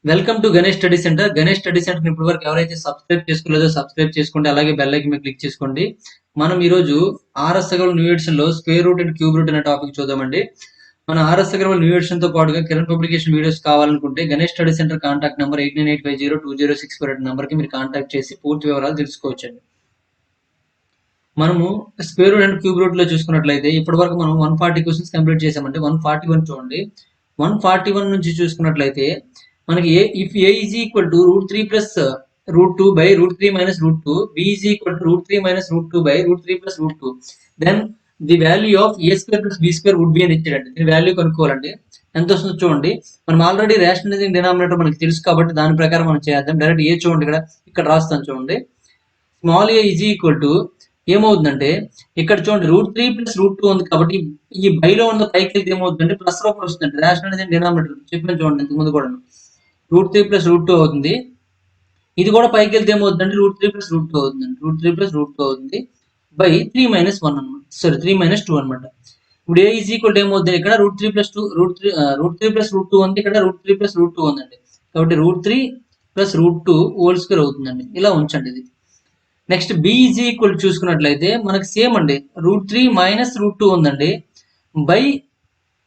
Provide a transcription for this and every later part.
Welcome to Ganesh study centre. Ganesh study centre ఇప్పటి వరకు ఎవరైతే సబ్స్క్రైబ్ చేసుకోలేదో సబ్స్క్రైబ్ చేసుకోండి, అలాగే బెల్ ఐకాన్ మీద క్లిక్ చేసుకోండి. మనం ఈ రోజు ఆర్ఎస్ అగర్వాల్ న్యూ ఎడిషన్ లో square root and cube root అనే టాపిక్ చూద్దామండి. మన ఆర్ఎస్ అగర్వాల్ న్యూ ఎడిషన్ తో పాటుగా కిరణ్ పబ్లికేషన్ వీడియోస్ కావాలనుకుంటే Ganesh study centre contact number 8985020648 number కి మీరు కాంటాక్ట్ చేసి పూర్తి వివరాలు తెలుసుకోవచ్చండి. మనము square root and cube root లో చూసుకున్నట్లయితే ఇప్పటి వరకు మనం 140 క్వశ్చన్స్ కంప్లీట్ చేసామంటే 141 చూడండి. 141 నుంచి చూసుకున్నట్లయితే మనకి if a is equal to √3 plus √2 by √3 minus √2, b is equal to √3 minus √2 by √3 plus √2, then the value of a square plus b square would be అని ఇచ్చాడండి. దీని వాల్యూ కనుక్కోవాలండి. ఎంత వస్తుందో చూడండి. మనం ఆల్రెడీ రేషనలైజింగ్ డినామినేటర్ మనకి తెలుసు కాబట్టి దాని ప్రకారం మనం చేద్దాం. డైరెక్ట్ ఏ చూడండి, ఇక్కడ రాస్తాను చూడండి. Small A is equal to ఏమవుతుందంటే ఇక్కడ చూడండి √3 ప్లస్ √2 ఉంది కాబట్టి ఈ బైలో ఉన్న పైకి వెళ్తే ఏమవుతుందంటే ప్లస్ రూపంలో వస్తుంది. రేషనలైజింగ్ డినామినేటర్ చెప్పాను చూడండి ఇంతకుముందు కూడా. √3 ప్లస్ √2 అవుతుంది. ఇది కూడా పైకి వెళ్తే ఏమవుతుందంటే √3 ప్లస్ √2 అవుతుందండి. √3 ప్లస్ √2 అవుతుంది బై 3 మైనస్ 1 అనమాట. సారీ 3 మైనస్ 2 అనమాట. ఇప్పుడు ఏ ఈజ్ ఈక్వల్ ఏమవుతుంది, ఇక్కడ √3 ప్లస్ 2 √3 ప్లస్ √2 ఉంది, ఇక్కడ √3 ప్లస్ √2 ఉందండి. కాబట్టి √3 ప్లస్ √2 హోల్ స్క్వేర్ అవుతుందండి. ఇలా ఉంచండి ఇది. నెక్స్ట్ బి ఈజ్ ఈక్వల్ చూసుకున్నట్లయితే మనకి సేమ్ అండి. √3 మైనస్ √2 ఉందండి బై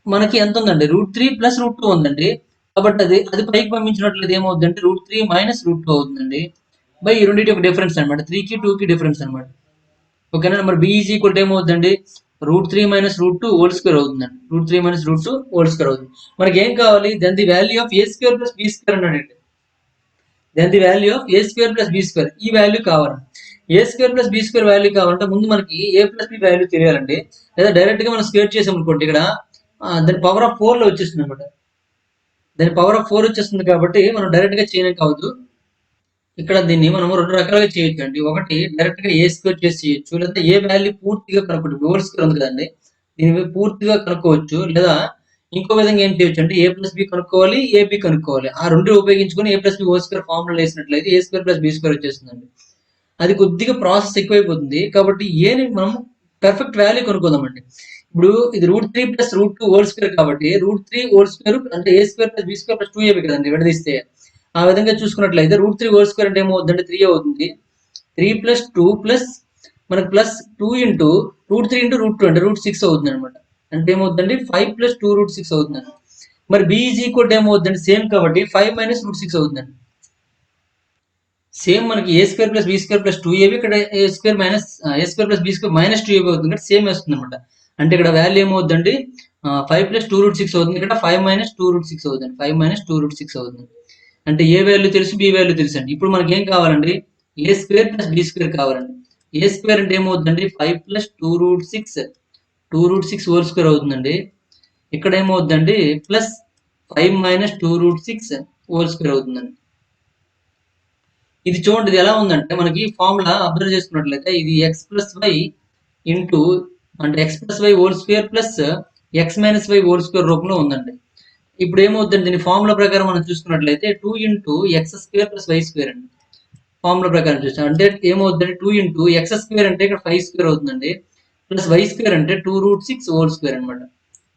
మనకి ఎంత ఉందండి, √3 ప్లస్ √2 ఉందండి. కాబట్టి అది పైకి పంపించినట్లయితే ఏమవుతుందంటే √3 మైనస్ √2 అవుతుందండి బై ఈ రెండింటి ఒక డిఫరెన్స్ అనమాట. 3కి 2కి డిఫరెన్స్ అనమాట. ఓకేనా. మరి బి ఈజ్ ఈక్వల్ ఏమవుతుందండి, √3 మైనస్ √2 హోల్ స్క్వేర్ అవుతుందండి. √3 మైనస్ √2 హోల్ స్క్వేర్ అవుతుంది. మనకి ఏం కావాలి, then the value of a square plus b square అన్నాడండి. Then the value of a square plus b square, ఈ వాల్యూ కావాలి. A square plus b square value కావాలంటే ముందు మనకి ఏ ప్లస్ బి వాల్యూ తెలియాలండి. లేదా డైరెక్ట్ గా మనం స్క్వేర్ చేసాం అనుకోండి, ఇక్కడ దాని పవర్ ఆఫ్ 4 లో వచ్చేస్తుంది అనమాట. దాని పవర్ ఆఫ్ 4 వచ్చేస్తుంది కాబట్టి మనం డైరెక్ట్ గా చేయడం కావద్దు. ఇక్కడ దీన్ని మనం రెండు రకాలుగా చేయొచ్చు అండి. ఒకటి డైరెక్ట్ గా ఏ స్క్వేర్ చేసి చేయొచ్చు, లేదా ఏ వాల్యూ పూర్తిగా కనుక్కోవచ్చు. హోల్ స్క్వేర్ ఉంది కదండి, దీన్ని పూర్తిగా కనుక్కోవచ్చు. లేదా ఇంకో విధంగా ఏం చేయొచ్చు అంటే ఏ ప్లస్ బి కనుక్కోవాలి, ఏబి కనుక్కోవాలి. ఆ రెండు ఉపయోగించుకొని a plus b whole square formula వేసినట్లయితే a square plus b square వచ్చేస్తుందండి. అది కొద్దిగా ప్రాసెస్ ఎక్కువైపోతుంది కాబట్టి ఏని మనం పర్ఫెక్ట్ వాల్యూ కనుక్కుందామండి. ఇప్పుడు ఇది √3 ప్లస్ √2 హోల్ స్క్వేర్ కాబట్టి √3 హోల్ స్క్వేర్ అంటే a square plus b square plus 2ab కదండి విడదీస్తే. ఆ విధంగా చూసుకున్నట్లయితే √3 హోల్ స్క్వేర్ అంటే ఏమవుతుందంటే 3 అవుతుంది. 3 ప్లస్ 2 ప్లస్ మనకి ప్లస్ 2 ఇంటూ √3 ఇంటూ √2 అంటే √6 అవుతుంది అనమాట. అంటే ఏమవుతుందండి 5 ప్లస్ 2 √6 అవుతుందండి. మరి బి ఈజ్ ఈక్వల్ ఏమవుతుందండి, సేమ్ కాబట్టి 5 మైనస్ √6 అవుతుందండి. సేమ్ మనకి a square plus b square plus 2ab, ఇక్కడ a square plus b square minus 2ab అవుతుంది. ఇక్కడ సేమ్ వస్తుంది అనమాట. అంటే ఇక్కడ వాల్యూ ఏమవుతుందండి 5 ప్లస్ 2 √6 అవుతుంది. ఇక్కడ 5 మైనస్ 2 √6 అవుతుంది. 5 మైనస్ 2 √6 అవుతుంది. అంటే ఏ వాల్యూ తెలుసు, బి వాల్యూ తెలుసు అండి. ఇప్పుడు మనకి ఏం కావాలండి, a square plus b square కావాలండి. ఏ స్క్వేర్ అంటే ఏమవుతుందండి 5 ప్లస్ 2 √6 హోల్ స్క్వేర్ అవుతుందండి. ఇక్కడ ఏమవుతుందండి ప్లస్ 5 మైనస్ 2 √6 హోల్ స్క్వేర్ అవుతుందండి. ఇది చూడండి, ఇది ఎలా ఉందంటే మనకి ఫార్ములా అబ్జర్వ్ చేసుకున్నట్లయితే ఇది ఎక్స్ ప్లస్ వై ఇంటూ అంటే x plus y whole square plus x minus y whole square రూపంలో ఉందండి. ఇప్పుడు ఏమవుతుంది, దీని ఫార్ములా ప్రకారం మనం చూసుకున్నట్లయితే 2 into x square plus y square అండి. ఫార్ములా ప్రకారం చూస్తాం అంటే ఏమవుతుందంటే 2 ఇంటూ ఎక్స్ స్క్వేర్ అంటే ఇక్కడ 5 స్క్వేర్ అవుతుందండి, ప్లస్ వై స్క్వేర్ అంటే 2 √6 హోల్ స్క్వేర్ అనమాట.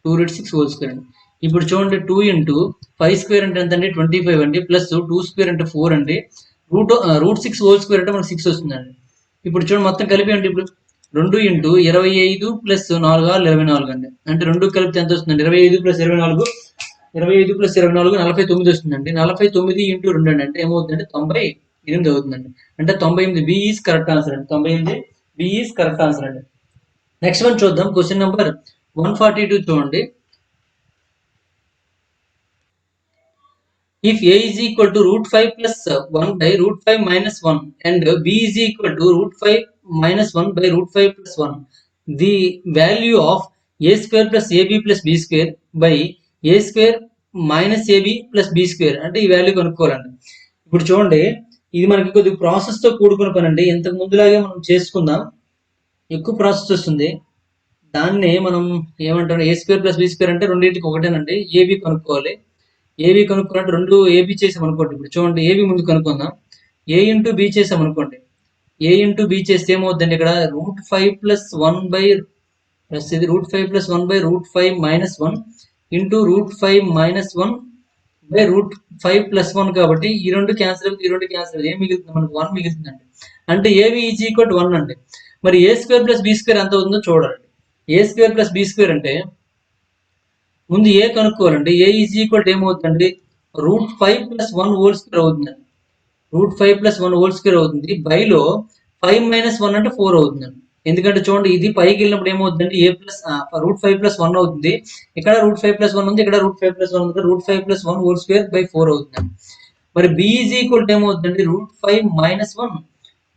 2 √6 హోల్ స్క్వేర్ అండి. ఇప్పుడు చూడండి 2 ఇంటూ 5 స్క్వేర్ అంటే ఎంత అండి 25 అండి, ప్లస్ 2 స్క్వేర్ అంటే 4 అండి, √6 హోల్ స్క్వేర్ అంటే మనకు 6 వస్తుందండి. ఇప్పుడు చూడండి మొత్తం కలిపి అంటే ఇప్పుడు 2 ఇంటూ 25 ప్లస్ 4 24 అండి. అంటే రెండు కలిపితే ఎంత వస్తుందండి, 25 ప్లస్ 24 49 వస్తుందండి. 49 ఇంటూ 2 అండి అంటే ఏమవుతుందంటే 98 అవుతుందండి. అంటే 98 బి ఈజ్ కరెక్ట్ ఆన్సర్ అండి. 98 బి ఈజ్ కరెక్ట్ ఆన్సర్ అండి. నెక్స్ట్ వన్ చూద్దాం. క్వశ్చన్ నెంబర్ 142 చూడండి. If a is equal to √5 plus 1 by √5 minus 1 and b is equal to √5 minus 1 by √5 plus 1, the value of a square plus ab plus b square by a square minus ab plus b square అంటే ఈ value కనుక్కోవాలండి. ఇప్పుడు చూడండి ఇది మనకి కొద్దిగా process తో కూడుకున్న పని అండి. ఇంతకు ముందులాగే మనం చేసుకుందాం, ఎక్కువ ప్రాసెస్ వస్తుంది. దాన్ని మనం ఏమంటాం, ఏ స్క్వేర్ ప్లస్ బి స్క్వేర్ అంటే రెండింటికి ఒకటేనండి. ఏబి కనుక్కోవాలి. ఏబి కనుక్కున్నట్టు రెండు ఏబి చేసాం అనుకోండి. ఇప్పుడు చూడండి ఏబి ముందు కనుక్కుందాం. ఏ ఇంటూ బి చేసాం అనుకోండి. ఏ ఇంటూ బి చేస్తే ఏమవుతుందండి, ఇక్కడ √5 ప్లస్ 1 బై ఇది √5 plus 1 by √5 minus 1 into √5 minus 1 by root 5+1 కాబట్టి ఈ రెండు క్యాన్సిల్ అవుతుంది, ఈ రెండు క్యాన్సిల్ అవుతుంది. ఏం మిగులుతుంది మనకు? 1 మిగులుతుందండి. అంటే ఏబి ఈజ్ ఈక్వల్ టు 1 అండి. మరి ఏ స్క్వేర్ ప్లస్ బి స్క్వేర్ ఎంత అవుతుందో చూడాలండి. ఏ స్క్వేర్ ప్లస్ బి స్క్వేర్ అంటే ముందు ఏ కనుక్కోవాలండి. ఏ ఈజ్ ఈక్వల్ టు ఏమవుతుందండి? రూట్ 5+1 హోల్ స్క్వేర్ అవుతుందండి. రూట్ 5+1 హోల్ స్క్వేర్ అవుతుంది. బైలో 5 - 1 అంటే 4 అవుతుందండి. ఎందుకంటే చూడండి, ఇది పైకి వెళ్ళినప్పుడు ఏమవుతుందండి? రూట్ 5+1 అవుతుంది. ఇక్కడ రూట్ 5+1 ఉంది, ఇక్కడ రూట్ 5+1 ఉంది. రూట్ 5+1 హోల్ స్క్వేర్ బై 4 అవుతుందండి. మరి బి ఈజ్ ఈక్వల్ టు ఏమవుతుందండి? రూట్ 5 - 1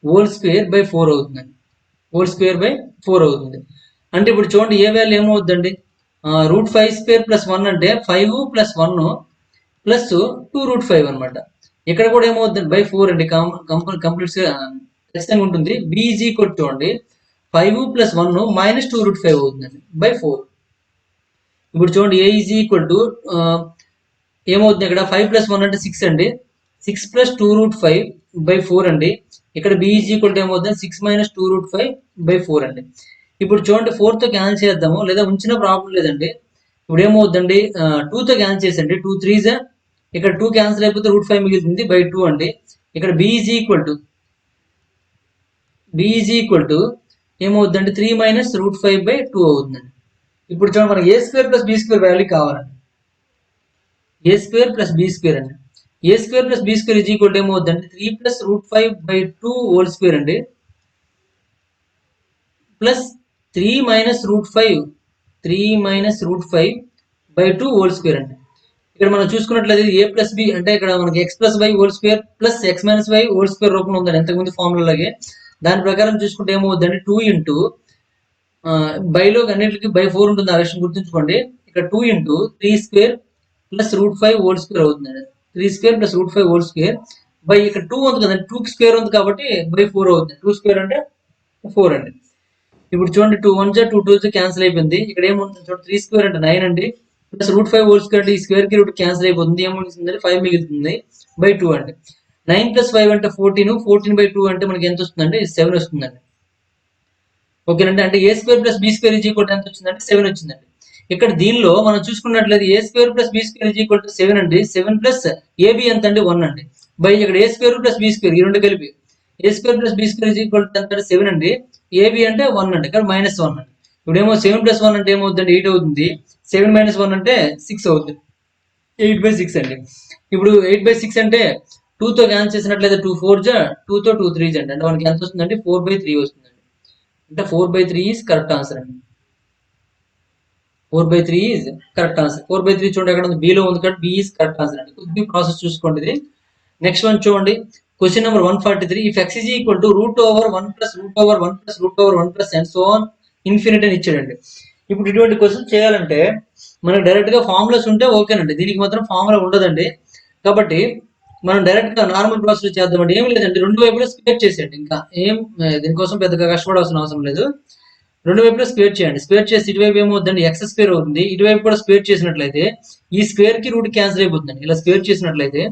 హోల్ స్క్వేర్ బై 4 అవుతుందండి. హోల్ స్క్వేర్ బై 4 అవుతుంది. అంటే ఇప్పుడు చూడండి, ఏ వాల్యూ ఏమవుతుందండి? రూట్ 5² + 1 అంటే 5+1 ప్లస్ 2 రూట్ 5 అనమాట. ఇక్కడ కూడా ఏమవుతుంది? బై 4 అండి. కంప్లీట్ ఖచ్చితంగా ఉంటుంది. బి ఈజ్ ఈక్వల్ చూడండి 5+1 - 2 రూట్ 5 అవుతుందండి బై 4. ఇప్పుడు చూడండి, ఏ ఈజ్ ఈక్వల్ టు ఏమవుతుంది? ఇక్కడ 5+1 అంటే 6 అండి. 6 + 2 రూట్ 5 బై 4 అండి. ఇక్కడ బి ఈజ్ ఈక్వల్ టు ఏమవుతుంది? 6 - 2 రూట్ 5 బై 4 అండి. ఇప్పుడు చూడండి, 4తో క్యాన్సిల్ చేద్దాము, లేదా ఉంచిన ప్రాబ్లం లేదండి. ఇప్పుడు ఏమవుతుందండి? 2తో క్యాన్సిల్ చేసండి. 2 3s ఇక్కడ 2 క్యాన్సిల్ అయిపోతే రూట్ 5 మిగులుతుంది బై 2 అండి. ఇక్కడ బి ఈజ్ ఈక్వల్ టు ఏమవుతుందండి? 3 - రూట్ 5 బై 2 అవుతుందండి. ఇప్పుడు చూడండి, మనకి a square plus b square value కావాలండి. A square plus b square అండి. A square plus b square is equal to ఏమవుతుందండి? 3 + రూట్ 5 బై 2 హోల్ స్క్వేర్ అండి, plus 3 - root 5 root 5 by 2 whole square అండి. ఇక్కడ మనం చూసుకున్నట్లయితే ఏ ప్లస్ బి అంటే ఇక్కడ మనకి x plus y whole square plus x - y whole square రూపంలో ఉందండి ఎంతకుముందు ఫార్ములాగే. దాని ప్రకారం చూసుకుంటే ఏమవుతుందండి? 2 ఇంటూ బైలో అన్నింటికి బై 4 ఉంటుంది. ఆ విషయం గుర్తుంచుకోండి. ఇక్కడ 2 into 3² plus root 5 whole square అవుతుందండి. 3² plus root 5 whole square by ఇక్కడ 2 ఉంది కదండి, 2 స్క్వేర్ ఉంది కాబట్టి బై 4 అవుతుంది. 2 స్క్వేర్ అంటే 4 అండి. ఇప్పుడు చూడండి, 2 1 2 2 క్యాన్సిల్ అయిపోయింది. ఇక్కడ ఏముంటుంది చూడండి, 3 స్క్వేర్ అంటే 9 అండి, ప్లస్ రూట్ 5 హోల్ స్క్వేర్ అంటే ఈ స్క్వేర్ కి రూట్ క్యాన్సిల్ అయిపోతుంది. ఏముంటుంది? 5 మిగులుతుంది బై 2 అండి. 9 + 5 అంటే 14, 14 బై 2 అంటే మనకి ఎంత వస్తుందండి? 7 వస్తుందండి. ఓకేనండి. అంటే a square plus b square is equal to ఎంత వచ్చిందంటే 7 వచ్చిందండి. ఇక్కడ దీనిలో మనం చూసుకున్నట్లయితే a square plus b square is equal to 7 అండి. 7 ప్లస్ ఏబి ఎంత అండి? 1 అండి. బై ఇక్కడ a square plus b square ఈ రెండు కలిపి a square plus b square is equal to ఎంత అంటే 7 అండి. ఏబి అంటే 1 అండి, ఇక్కడ -1 అండి. ఇప్పుడు ఏమో 7 + 1 అంటే ఏమవుతుంది? 8 అవుతుంది. 7 - 1 అంటే 6 అవుతుంది. 8/6 అండి. ఇప్పుడు 8/6 అంటే 2తో క్యాన్సిల్ చేసినట్లయితే 2 4 2తో 2 3 అండి. అంటే మనకి ఎంత వస్తుందండి? 4/3 వస్తుందండి. అంటే 4/3 ఈజ్ కరెక్ట్ ఆన్సర్ అండి. 4/3 ఈజ్ కరెక్ట్ ఆన్సర్. 4/3 చూడండి ఎక్కడ ఉంది? బిలో ఉంది కాబట్టి బి ఈజ్ కరెక్ట్ ఆన్సర్ అండి. కొద్ది ప్రాసెస్ చూసుకోండి ఇది. నెక్స్ట్ వన్ చూడండి, question number 143. If x is equal to √1 + √1 + √1 and so on infinity అని ఇచ్చాడండి. ఇప్పుడు ఇటువంటి క్వశ్చన్ చేయాలంటే మనకు డైరెక్ట్ గా ఫార్ములాస్ ఉంటే ఓకేనండి. దీనికి మాత్రం ఫార్ములా ఉండదండి. కాబట్టి మనం డైరెక్ట్ గా నార్మల్ ప్రాసెస్ చేద్దామండి. ఏం లేదండి, రెండు వైపులా స్క్వేర్ చేసేయండి. ఇంకా ఏం దీనికోసం పెద్దగా కష్టపడాల్సిన అవసరం లేదు. రెండు వైపులా స్క్వేర్ చేయండి. స్క్వేర్ చేసి ఇటువైపు ఏమవుతుందండి? x² అవుతుంది. ఇటువైపు కూడా స్క్వేర్ చేసినట్లయితే ఈ స్క్వేర్ కి రూట్ క్యాన్సిల్ అయిపోతుందండి. ఇలా స్క్వేర్ చేసినట్లయితే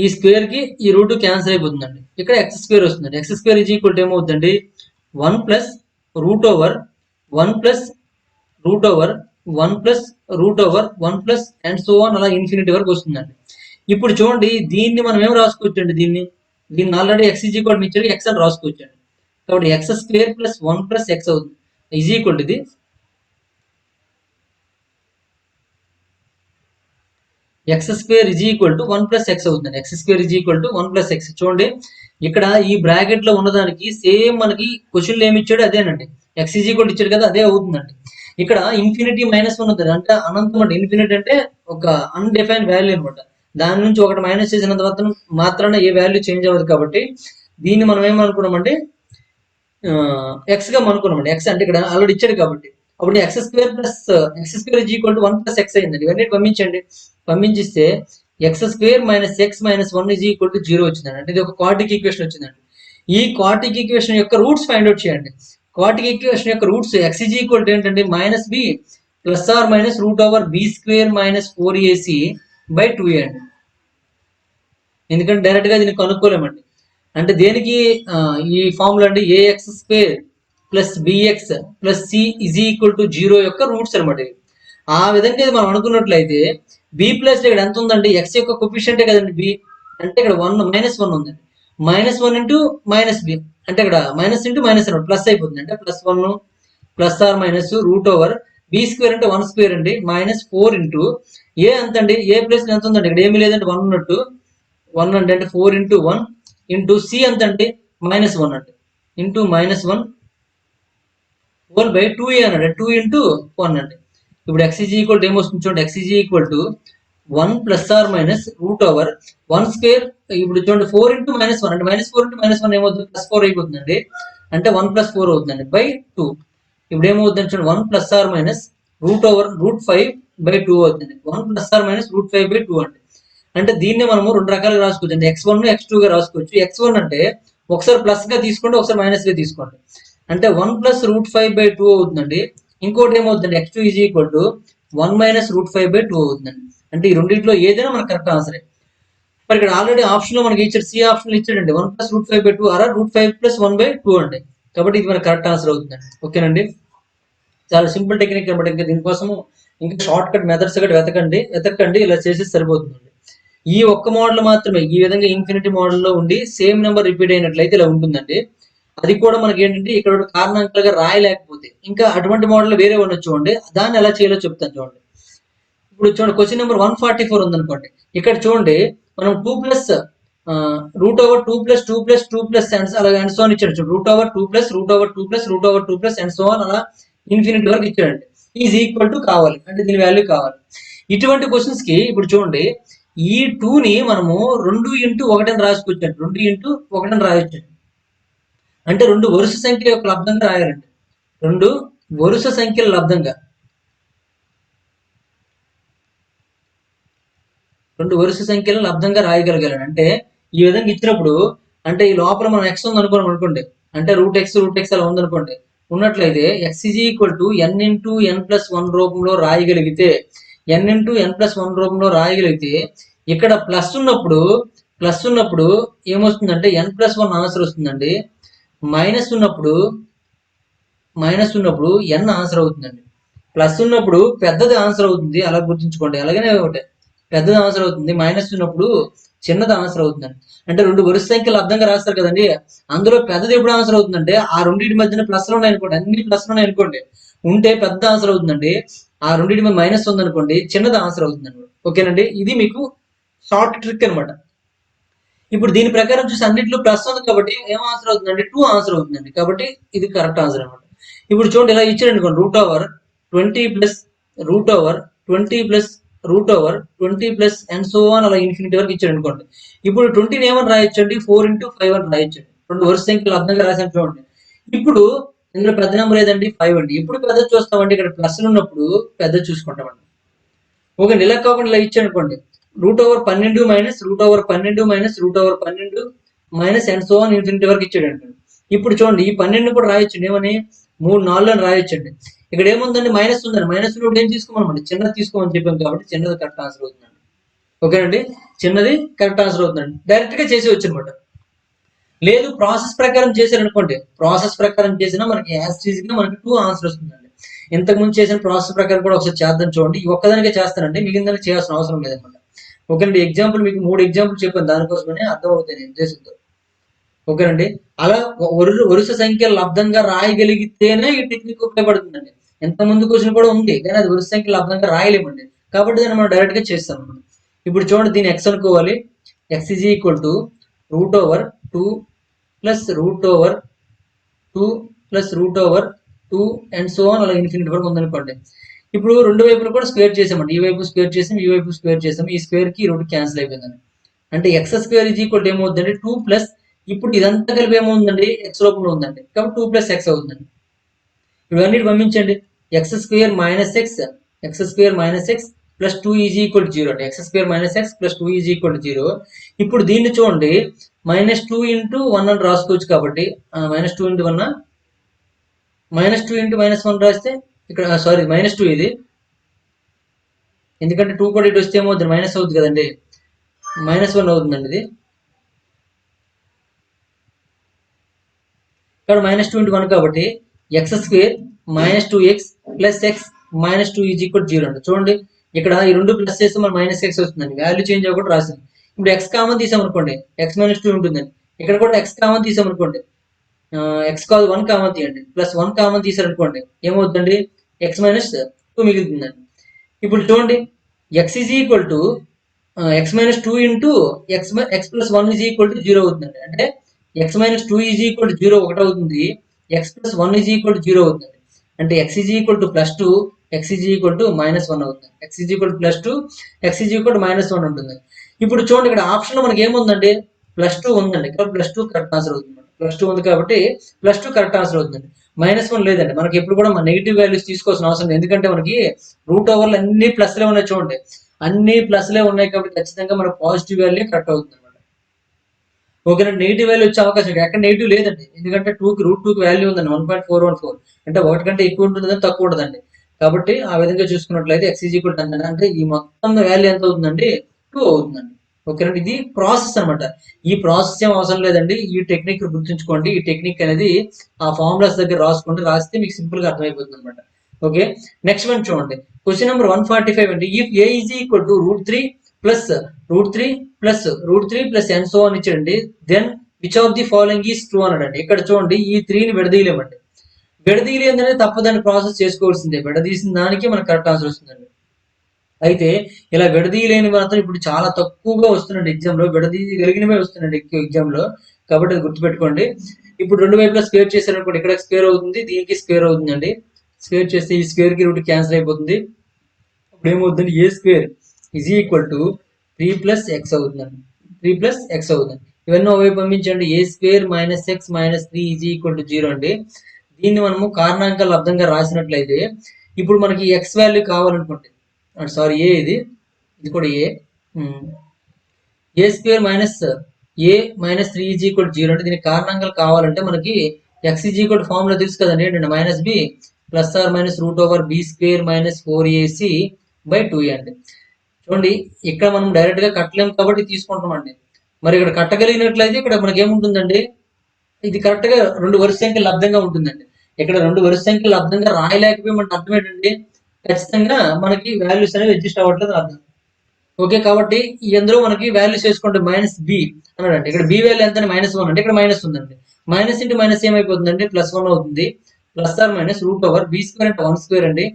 ఈ స్క్వేర్ కి ఈ రూట్ క్యాన్సిల్ అయిపోతుందండి. ఇక్కడ x² వస్తుందండి. x² ఈజ్ ఈక్వల్ టు ఏమవుతుందండి? 1 + √1 + √1 + అండ్ సో ఆన్ అలా ఇన్ఫినిటీ వరకు వస్తుందండి. ఇప్పుడు చూడండి, దీన్ని మనం ఏం రాసుకోవచ్చండి? దీన్ని ఆల్రెడీ x ఈజ్ ఈక్వల్ ఇచ్చాడు, x అని రాసుకోవచ్చండి. కాబట్టి x² + 1 + x అవుతుంది ఈజ్ ఈక్వల్ టు ఇది x² is equal to 1 + x అవుతుంది. x² is equal to 1 + x. చూడండి, ఇక్కడ ఈ బ్రాకెట్ లో ఉన్నదానికి సేమ్ మనకి క్వశ్చన్ ఏమి ఇచ్చాడు అదేనండి. x ఈజ్ ఈక్వల్ ఇచ్చాడు కదా, అదే అవుతుందండి. ఇక్కడ ఇన్ఫినిటీ -1 ఉంటుంది, అంటే అనంతం అండి. ఇన్ఫినిటీ అంటే ఒక అన్డిఫైన్డ్ వాల్యూ అనమాట. దాని నుంచి ఒకటి మైనస్ చేసిన తర్వాత మాత్రాన ఏ వాల్యూ చేంజ్ అవ్వదు. కాబట్టి దీన్ని మనం ఏమనుకున్నామంటే ఎక్స్ గా అనుకున్నామండి. ఎక్స్ అంటే ఇక్కడ ఆల్రెడీ ఇచ్చాడు కాబట్టి అప్పుడు x² is equal to 1 + x అయిందండి. ఇవన్నీ పంపించండి. పంపించిస్తే x² - x - 1 is equal to 0 వచ్చిందండి. అంటే ఇది ఒక క్వాడ్రిక్ ఈక్వేషన్ వచ్చిందండి. ఈ క్వాడ్రిక్ ఈక్వేషన్ యొక్క రూట్స్ ఫైండ్ అవుట్ చేయండి. క్వాడ్రిక్ ఈక్వేషన్ యొక్క roots x is equal to ఏంటంటే -b + or - √b² - 4ac by 2a అండి. ఎందుకంటే డైరెక్ట్ గా దీన్ని కనుక్కోలేమండి. అంటే దేనికి ఈ ఫార్ములా అండి? ax² + bx + c is equal to 0 యొక్క రూట్స్ అనమాట. ఆ విధంగా మనం అనుకున్నట్లయితే బి ప్లస్ ఇక్కడ ఎంత ఉందండి, ఎక్స్ యొక్క కొఫిషియంటే కదండి బి, అంటే ఇక్కడ -1 ఉందండి. -1 ఇంటూ -b అంటే ఇక్కడ మైనస్ ఇంటూ మైనస్ అనమాట, ప్లస్ అయిపోతుంది. అంటే +1 plus or minus root over b square అంటే 1 స్క్వేర్ అండి, -4 ఇంటూ ఏ ఎంత అండి, ఏ ప్లేస్ ఎంత ఉందండి, ఇక్కడ ఏమీ లేదంటే 1 ఉన్నట్టు, 1 అంటే 4 ఇంటూ 1 ఇంటూ సి ఎంత అంటే -1 అంటే ఇంటూ -1 4/2a అన్నాడు, 2 ఇంటూ 1 అంటే ఇప్పుడు x ఈజ్ ఈక్వల్ టు ఏమొస్తుంది చూడండి, x is equal to 1 plus or minus root over 1 square. ఇప్పుడు చూడండి 4 ఇంటూ -1 అంటే -4 ఇంటూ -1 ఏమవుతుంది, +4 అయిపోతుందండి, అంటే 1 + 4 అవుతుందండి బై 2. ఇప్పుడు ఏమవుతుంది చూడండి, 1 plus or minus root over √5/2 అవుతుంది, 1 ప్లస్ ఆర్ మైనస్ √5/2 అంటే దీన్ని మనము రెండు రకాలుగా రాసుకోవచ్చు అంటే x1 x2 గా రాసుకోవచ్చు. x1 అంటే ఒకసారి ప్లస్ గా తీసుకోండి, ఒకసారి మైనస్ గా తీసుకోండి, అంటే 1 + √5/2 అవుతుందండి. ఇంకోటి ఏమవుతుందండి, x2 ఈజ్ ఈక్వల్ టు 1 - √5/2 అవుతుందండి. అంటే ఈ రెండింటిలో ఏదైనా మనకు కరెక్ట్ ఆన్సరే. మరి ఇక్కడ ఆల్రెడీ ఆప్షన్ లో మనకి ఇచ్చాడు, సి ఆప్షన్ లో ఇచ్చాడండి 1 + √5/2 ఆర్ √5 + 1/2 అండి. కాబట్టి ఇది మనకు కరెక్ట్ ఆన్సర్ అవుతుందండి. ఓకేనండి, చాలా సింపుల్ టెక్నిక్ అనమాట. ఇంకా దీనికోసం ఇంకా షార్ట్ కట్ మెథడ్స్ కూడా వెతకండి, ఇలా చేసేసి సరిపోతుందండి. ఈ ఒక్క మోడల్ మాత్రమే ఈ విధంగా ఇన్ఫినిటీ మోడల్లో ఉండి సేమ్ నెంబర్ రిపీట్ అయినట్లయితే ఇలా ఉంటుందండి. అది కూడా మనకి ఏంటంటే ఇక్కడ కారణాంకాలుగా రాయలేకపోతే ఇంకా అటువంటి మోడల్ వేరే ఉండొచ్చు చూడండి, దాన్ని ఎలా చేయాలో చెప్తాను చూడండి. ఇప్పుడు చూడండి క్వశ్చన్ నెంబర్ 144 ఉందనుకోండి, ఇక్కడ చూడండి మనం 2 ప్లస్ √2 + 2 + 2 + అలాగే అండ్ సో అని ఇచ్చాడు చూడండి, √2 + √2 + √2 + అండ్ సో అలా ఇన్ఫినిటీ వరకు ఇచ్చాడండి. ఈజ్ ఈక్వల్ టు కావాలి అంటే దీని వాల్యూ కావాలి. ఇటువంటి క్వశ్చన్స్ కి ఇప్పుడు చూడండి ఈ 2 ని మనము 2 ఇంటూ 1 అని రాసుకోవచ్చండి, 2 ఇంటూ 1 అని రాయొచ్చండి. అంటే రెండు వరుస సంఖ్యల యొక్క లబ్ధంగా రాయాలండి, రెండు వరుస సంఖ్యల లబ్ధంగా, రెండు వరుస సంఖ్యలను లబ్ధంగా రాయగలగాలి. అంటే ఈ విధంగా ఇచ్చినప్పుడు అంటే ఈ లోపల మనం x ఉందనుకోండి, అంటే √x అలా ఉందనుకోండి, ఉన్నట్లయితే x is equal to n into n+1 రూపంలో రాయగలిగితే, n ఇంటూ n+1 రూపంలో రాయగలిగితే ఇక్కడ ప్లస్ ఉన్నప్పుడు ఏమొస్తుందంటే n+1 ఆన్సర్ వస్తుందండి, మైనస్ ఉన్నప్పుడు n ఆన్సర్ అవుతుందండి. ప్లస్ ఉన్నప్పుడు పెద్దది ఆన్సర్ అవుతుంది, అలా గుర్తుంచుకోండి. అలాగనే ఒకటి పెద్దది ఆన్సర్ అవుతుంది, మైనస్ ఉన్నప్పుడు చిన్నది ఆన్సర్ అవుతుందండి. అంటే రెండు వరుస సంఖ్యలు అర్థంగా రాస్తారు కదండి, అందులో పెద్దది ఎప్పుడు ఆన్సర్ అవుతుందంటే ఆ రెండింటి మధ్యన ప్లస్లు ఉన్నాయి అనుకోండి, అన్ని ప్లస్లు ఉన్నాయి అనుకోండి, ఉంటే పెద్ద ఆన్సర్ అవుతుందండి. ఆ రెండింటి మీద మైనస్ ఉందనుకోండి, చిన్నది ఆన్సర్ అవుతుందండి. ఓకేనండి, ఇది మీకు షార్ట్ ట్రిక్ అనమాట. ఇప్పుడు దీని ప్రకారం చూసి అన్నింటిలో ప్లస్ ఉంది కాబట్టి ఏం ఆన్సర్ అవుతుందంటే 2 ఆన్సర్ అవుతుందండి. కాబట్టి ఇది కరెక్ట్ ఆన్సర్ అనమాట. ఇప్పుడు చూడండి ఇలా ఇచ్చాడు అనుకోండి, √20 + √20 + √20 అండ్ సో ఆన్ అలా ఇన్ఫినిటీ వరకు ఇచ్చాడు అనుకోండి. ఇప్పుడు 20ని ఏమని రాయొచ్చండి, 4 × 5 అని రాయొచ్చండి. రెండు వరుస సంఖ్యలు అర్థంగా రాసాను చూడండి. ఇప్పుడు ఇందులో పెద్ద నెంబర్ ఏదండి, 5 అండి. ఎప్పుడు పెద్దది చూస్తామండి, ఇక్కడ ప్లస్లు ఉన్నప్పుడు పెద్దది చూసుకుంటామండి. ఓకే, ఇలా కాకుండా ఇలా ఇచ్చాడు అనుకోండి, √12 - √12 - అండ్ సో ఆన్ ఇన్ఫినిటీ వరకు ఇచ్చాడు అనుకోండి. ఇప్పుడు చూడండి ఈ 12 కూడా రాయొచ్చండి, ఏమని 3 4 అని రాయొచ్చండి. ఇక్కడ ఏముందండి, మైనస్ ఉందండి, మైనస్ ఉన్నప్పుడు ఏం తీసుకోమన్నమాట, చిన్నది తీసుకోమని చెప్పాం కాబట్టి చిన్నది కరెక్ట్ ఆన్సర్ అవుతుందండి. ఓకేనండి, చిన్నది కరెక్ట్ ఆన్సర్ అవుతుందండి. డైరెక్ట్ గా చేసేవచ్చు అనమాట. లేదు ప్రాసెస్ ప్రకారం చేశారనుకోండి, ప్రాసెస్ ప్రకారం చేసినా మనకి యాజ్ గా మనకి 2 ఆన్సర్ వస్తుందండి. ఇంతకు ముందు చేసిన ప్రాసెస్ ప్రకారం కూడా ఒకసారి చేద్దాం చూడండి. ఈ ఒక్కదానికే చేస్తానండి, మిగిలిన చేయాల్సిన అవసరం లేదనమాట. ఓకేనండి, ఎగ్జాంపుల్ మీకు 3 ఎగ్జాంపుల్ చెప్పాను, దానికోసమనే అర్థం అవుతుంది ఉద్దేశంతో. ఓకేనండి, అలా వరుస సంఖ్యల లబ్ధంగా రాయగలిగితేనే ఈ టెక్నిక్ ఉపయోగపడుతుందండి. ఎంత ముందు క్వశ్చన్ కూడా ఉంది కానీ అది వరుస సంఖ్యల లబ్ధంగా రాయలేమండి, కాబట్టి దాన్ని మనం డైరెక్ట్ గా చేస్తాం అనమాట. ఇప్పుడు చూడండి దీన్ని x అనుకోవాలి, x is equal to √2 + √2 +√2 and so on అలా ఇన్ఫినిటీ వరకు ఉందనుకోండి. ఇప్పుడు రెండు వైపులు కూడా స్క్వేర్ చేసామండి, ఈ వైపు స్క్వేర్ చేసాం, ఈ వైపు స్క్వేర్ చేసాం, ఈ స్క్వేర్ కి రూట్ క్యాన్సిల్ అయిపోయిందండి. అంటే x² ఈజ్ ఈక్వల్ టు ఏమవుతుందండి, 2 ఇప్పుడు ఇదంతా కలిపి ఏమవుతుందండి, x రూపంలో ఉందండి, కాబట్టి 2 + x అవుతుందండి. ఇవన్నీ పంపించండి, x² - x +2 is equal to 0 అండి, x² - x +2 is equal to 0. ఇప్పుడు దీన్ని చూడండి -2 × 1 అని రాసుకోవచ్చు, కాబట్టి -2 × 1 -2 × -1 రాస్తే ఇక్కడ సారీ -2 ఇది, ఎందుకంటే 2 కూడా ఇటు వస్తే ఏమవుతుంది, మైనస్ అవుతుంది కదండి, -1 అవుతుందండి ఇది. ఇక్కడ -2 × 1 కాబట్టి x² - 2x + x - 2 is equal 0 అండి. చూడండి ఇక్కడ ఈ రెండు ప్లస్ చేస్తే మన మైనస్ ఎక్స్ వస్తుందండి, వాల్యూ చేంజ్ అవ్వకుండా రాసింది. ఇప్పుడు ఎక్స్ కామన్ తీసామనుకోండి ఎక్స్ మైనస్ టూ ఉంటుందండి. ఇక్కడ కూడా ఎక్స్ కామన్ తీసామనుకోండి, ఎక్స్ కాదు 1 కామన్ తీయండి, ప్లస్ 1 కామన్ తీసారనుకోండి ఏమవుతుందండి, ఎక్స్ మైనస్ టూ మిగులుతుందండి. ఇప్పుడు చూడండి x is equal to x minus two into x plus one is equal to zero అవుతుందండి. అంటే x minus two is equal to zero ఒకటి అవుతుంది, x plus one is equal to zero అవుతుంది. అంటే x is equal to plus two, x is equal to minus one అవుతుంది. X is equal to plus two, x is equal to minus one ఉంటుంది. ఇప్పుడు చూడండి ఇక్కడ option మనకి ఏముందండి, plus two ఉందండి, ఇక్కడ ప్లస్ టూ కరెక్ట్ ఆన్సర్ అవుతుంది. ప్లస్ టూ ఉంది కాబట్టి ప్లస్ టూ కరెక్ట్ ఆన్సర్ అవుతుంది. మైనస్ వన్ లేదండి, మనకి ఎప్పుడు కూడా మన నెగిటివ్ వాల్యూస్ తీసుకోవాల్సిన అవసరం లేదు, ఎందుకంటే మనకి రూట్ ఓవర్లు అన్ని ప్లస్లే ఉన్నాయి. చూడండి అన్ని ప్లస్లే ఉన్నాయి కాబట్టి ఖచ్చితంగా మన పాజిటివ్ వాల్యూ కరెక్ట్ అవుతుంది అనమాట. ఓకేనా, నెగిటివ్ వాల్యూ వచ్చే అవకాశం ఎక్కడ నెగిటివ్ లేదండి, ఎందుకంటే రూట్ టూకి వాల్యూ ఉందండి 1.414, అంటే ఒకటి కంటే ఎక్కువ ఉంటుంది తక్కువ ఉంటుందండి. కాబట్టి ఆ విధంగా చూసుకున్నట్లయితే ఎక్స్ ఈజ్ ఈక్వల్ టు అంటే ఈ మొత్తం వాల్యూ ఎంత అవుతుందండి, 2 అవుతుందండి. ఓకేనా, ఇది ప్రాసెస్ అనమాట. ఈ ప్రాసెస్ ఏం అవసరం లేదండి, ఈ టెక్నిక్ గుర్తుంచుకోండి. ఈ టెక్నిక్ అనేది ఆ ఫార్ములాస్ దగ్గర రాసుకోండి, రాస్తే మీకు సింపుల్ గా అర్థమైపోతుంది అనమాట. ఓకే, నెక్స్ట్ వన్ చూడండి, క్వశ్చన్ నెంబర్ 145 అండి. If a is equal to √3 plus √3 plus n so అని ఇచ్చాడండి, then which of the following is true అన్నాడండి. ఇక్కడ చూడండి ఈ 3ని విడదీయలేమండి, విడదీయలేదని తప్పదని ప్రాసెస్ చేసుకోవాల్సిందే, విడదీసిన దానికి మనకు కరెక్ట్ ఆన్సర్ వస్తుందండి. అయితే ఇలా విడదీయలేని మాత్రం ఇప్పుడు చాలా తక్కువగా వస్తున్నాడు ఎగ్జామ్ లో, విడదీయగలిగినవే వస్తున్నాడు ఎక్కువ ఎగ్జామ్ లో, కాబట్టి అది గుర్తుపెట్టుకోండి. ఇప్పుడు రెండు వైపులా స్క్వేర్ చేశారనుకోండి, ఇక్కడ స్క్వేర్ అవుతుంది, దీనికి స్క్వేర్ అవుతుందండి. స్క్వేర్ చేస్తే ఈ స్క్వేర్ కి రూట్ క్యాన్సిల్ అయిపోతుంది. ఇప్పుడు ఏమవుతుంది, a square is equal to 3 + x అవుతుందండి, 3 + x అవుతుంది. ఇవన్నీ ఒకవైపు పంపించండి, a square minus x minus 3 is equal to 0 అండి. దీన్ని మనము కారణాంకాల లబ్ధంగా రాసినట్లయితే ఇప్పుడు మనకి ఎక్స్ వాల్యూ కావాలనుకోండి, సారీ ఏ ఇది కూడా a square minus 3 is equal 0 అంటే దీనికి కారణాంకాలు కావాలంటే మనకి ఎక్స్ ఈజ్ ఈక్వల్ ఫార్ములా తెలుసు కదండి, ఏంటంటే minus b plus or minus √/b² minus 4ac/2a అండి. చూడండి ఇక్కడ మనం డైరెక్ట్ గా కట్టలేము కాబట్టి తీసుకుంటామండి. మరి ఇక్కడ కట్టగలిగినట్లయితే ఇక్కడ మనకి ఏముంటుందండి, ఇది కరెక్ట్ గా రెండు వరుస సంఖ్యలు లబ్ధంగా ఉంటుందండి. ఇక్కడ రెండు వరుస సంఖ్యలు లబ్ధంగా రాయలేకపోయి మనకు అర్థం ఏంటండి, ఖచ్చితంగా మనకి వాల్యూస్ అనేవి అడ్జస్ట్ అవ్వట్లేదు అర్థం. ఓకే, కాబట్టి ఇందులో మనకి వాల్యూస్ వేసుకుంటే మైనస్ బి అన్నాడండి. ఇక్కడ బి వాల్యూ ఎంత -1 అంటే ఇక్కడ మైనస్ ఉందండి, మైనస్ ఇంటూ మైనస్ ఏమైపోతుందండి, +1 అవుతుంది. ప్లస్ ఆర్ మైనస్ √/b² అంటే 1² అండి,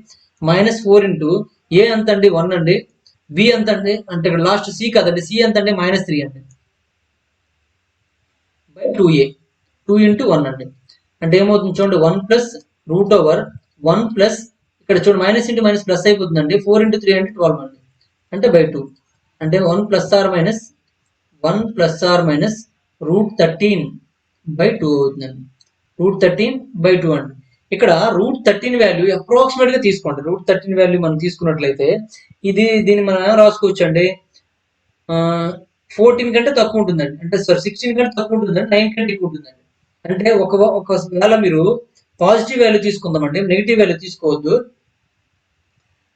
-4 ఇంటూ ఏ ఎంత అండి 1 అండి, బి ఎంత అండి అంటే ఇక్కడ లాస్ట్ సి కదండి, సి ఎంత అండి -3 అండి బై 2a, 2 ఇంటూ 1 అండి. అంటే ఏమవుతుంది చూడండి 1 ప్లస్ ఇక్కడ చూడండి మైనస్ ఇంటూ మైనస్ ప్లస్ అయిపోతుందండి, 4 ఇంటూ 3 అంటే 12 అండి, అంటే బై 2. అంటే 1 + r - √13/2 అవుతుందండి, √13/2 అండి. ఇక్కడ √13 వాల్యూ అప్రాక్సిమేట్ గా తీసుకోండి, √13 వాల్యూ మనం తీసుకున్నట్లయితే దీన్ని మనం ఏమైనా రాసుకోవచ్చు అండి, 14 కంటే తక్కువ ఉంటుందండి, అంటే 16 కంటే తక్కువ ఉంటుందండి, 9 కంటే ఎక్కువ ఉంటుందండి. అంటే ఒకవేళ మీరు పాజిటివ్ వాల్యూ తీసుకుందామండి, నెగిటివ్ వాల్యూ తీసుకోవద్దు.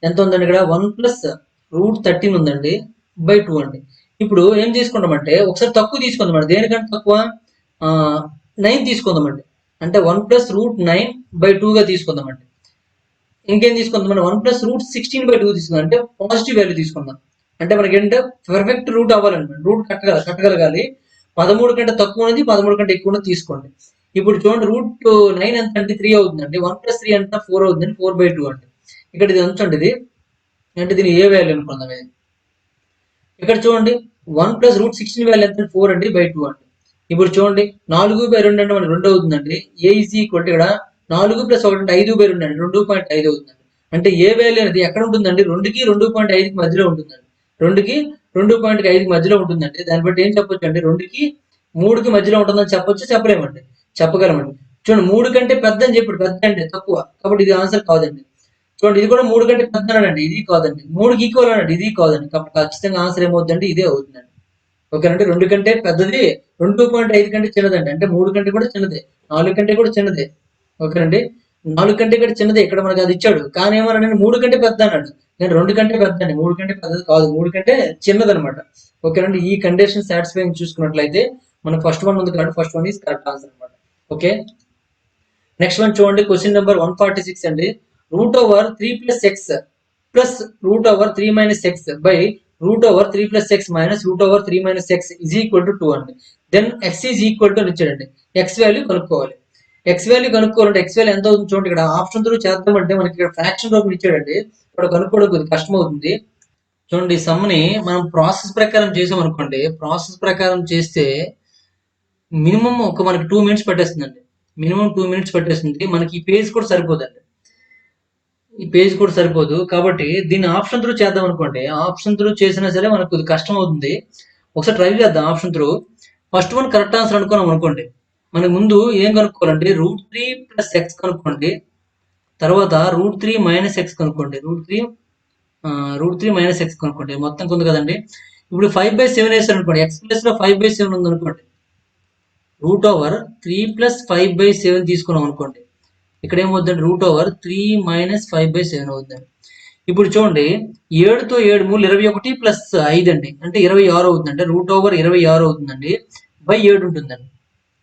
ఎంత ఉందండి ఇక్కడ 1 + √13 ఉందండి బై 2 అండి. ఇప్పుడు ఏం తీసుకుందామంటే ఒకసారి తక్కువ తీసుకుందామండి, దేనికంటే తక్కువ 9 తీసుకుందామండి, అంటే 1 + √9/2 గా తీసుకుందామండి. ఇంకేం తీసుకుందాం, 1 + √16/2 తీసుకుందాం, అంటే పాజిటివ్ వాల్యూ తీసుకుందాం. అంటే మనకి ఏంటంటే పర్ఫెక్ట్ రూట్ అవ్వాలండి, రూట్ కట్టగలగాలి. 13 కంటే తక్కువ ఉన్నది 13 కంటే ఎక్కువ ఉన్నది తీసుకోండి. ఇప్పుడు చూడండి √9 ఎంత అంటే 3 అవుతుందండి, 1 + 3 అంటే 4 అవుతుందండి, 4/2 అండి. ఇక్కడ ఇది ఉంచండి, ఇది అంటే దీని ఏ వాల్యూ అనుకుందాం ఇది. ఇక్కడ చూడండి 1 + √16 వాల్యూ ఎంత 4 అండి బై 2 అండి. ఇప్పుడు చూడండి 4/2 అంటే మనకి 2 అవుతుందండి. ఏ ఈజ్ ఈక్వల్ ఇక్కడ 4 + 1 అంటే 5/2 అండి, 2.5 అవుతుందండి. అంటే ఏ వాల్యూ అనేది ఎక్కడ ఉంటుందండి, 2కి 2.5కి మధ్యలో ఉంటుందండి, 2కి 2.5కి మధ్యలో ఉంటుందండి. దాన్ని బట్టి ఏం చెప్పొచ్చు అంటే 2కి 3కి మధ్యలో ఉంటుందని చెప్పొచ్చు, చెప్పలేమండి, చెప్పగలమండి. చూడండి 3 కంటే పెద్ద అని చెప్పాడు, పెద్ద అంటే తక్కువ, కాబట్టి ఇది ఆన్సర్ కాదండి. చూడండి ఇది కూడా 3 కంటే పెద్ద అన్నాడండి, ఇది కాదండి. 3కి ఈక్వల్ అన్నాడు, ఇది కాదండి. కాబట్టి ఖచ్చితంగా ఆన్సర్ ఏమవుతుందండి, ఇదే అవుతుందండి. ఓకేనంటే 2 కంటే పెద్దది, 2.5 కంటే చిన్నదండి, అంటే 3 కంటే కూడా చిన్నదే, 4 కంటే కూడా చిన్నదే. ఓకేనండి, 4 కంటే కూడా చిన్నదే, ఇక్కడ మనకి అది ఇచ్చాడు, కానీ ఏమన్నాడు 3 కంటే పెద్ద అన్నాడు. నేను 2 కంటే పెద్ద అండి, 3 కంటే పెద్దది కాదు, 3 కంటే చిన్నదనమాట. ఓకేనండి, ఈ కండిషన్ సాటిస్ఫైయింగ్ చూసుకున్నట్లయితే మనకు ఫస్ట్ వన్ ఉంది కాబట్టి first one is correct answer అనమాట. ఓకే, నెక్స్ట్ వన్ చూడండి, క్వశ్చన్ నెంబర్ 146 అండి. √3 + x plus root over 3 minus x by root over 3 plus x minus root over 3 minus x is equal to 2 అండి. Then x is equal to ఇచ్చాడండి. X value కనుక్కోవాలి. X value కనుక్కోవాలంటే x value ఎంత అవుతుంది చూడండి. ఇక్కడ option through చేద్దామంటే మనకి ఇక్కడ ఫ్రాక్షన్ రూపం ఇచ్చాడండి. ఇక్కడ కనుక్కోవడం కొద్దిగా కష్టం అవుతుంది. చూడండి, ఈ సమ్ని మనం ప్రాసెస్ ప్రకారం చేసాం అనుకోండి. ప్రాసెస్ ప్రకారం చేస్తే మినిమం మనకి 2 మినిట్స్ పట్టేస్తుందండి. మినిమం 2 మినిట్స్ పట్టేస్తుంది. మనకి ఈ పేజ్ కూడా సరిపోదండి. ఈ పేజ్ కూడా సరిపోదు. కాబట్టి దీన్ని ఆప్షన్ త్రూ చేద్దాం అనుకోండి. ఆప్షన్ త్రూ చేసినా సరే మనకు కొద్దిగా కష్టం అవుతుంది. ఒకసారి ట్రై చేద్దాం option through. First one correct answer అనుకున్నాం అనుకోండి. మనకు ముందు ఏం కనుక్కోవాలంటే √3 ప్లస్ ఎక్స్ కనుక్కోండి. తర్వాత √3 మైనస్ ఎక్స్ కనుక్కోండి. √3 మైనస్ ఎక్స్ కనుక్కోండి. మొత్తం ఉంది కదండి. ఇప్పుడు 5/7 వేసారు అనుకోండి. ఎక్స్ ప్లస్ లో 5/7 ఉంది అనుకోండి. √3 ప్లస్ 5/7 తీసుకున్నాం అనుకోండి. ఇక్కడ ఏమవుతుందండి √3 మైనస్ 5/7 అవుతుందండి. ఇప్పుడు చూడండి, 7తో 7 మూడు 21 ప్లస్ 5 అండి, అంటే 26 అవుతుందండి. √26 అవుతుందండి. బై 7 ఉంటుందండి,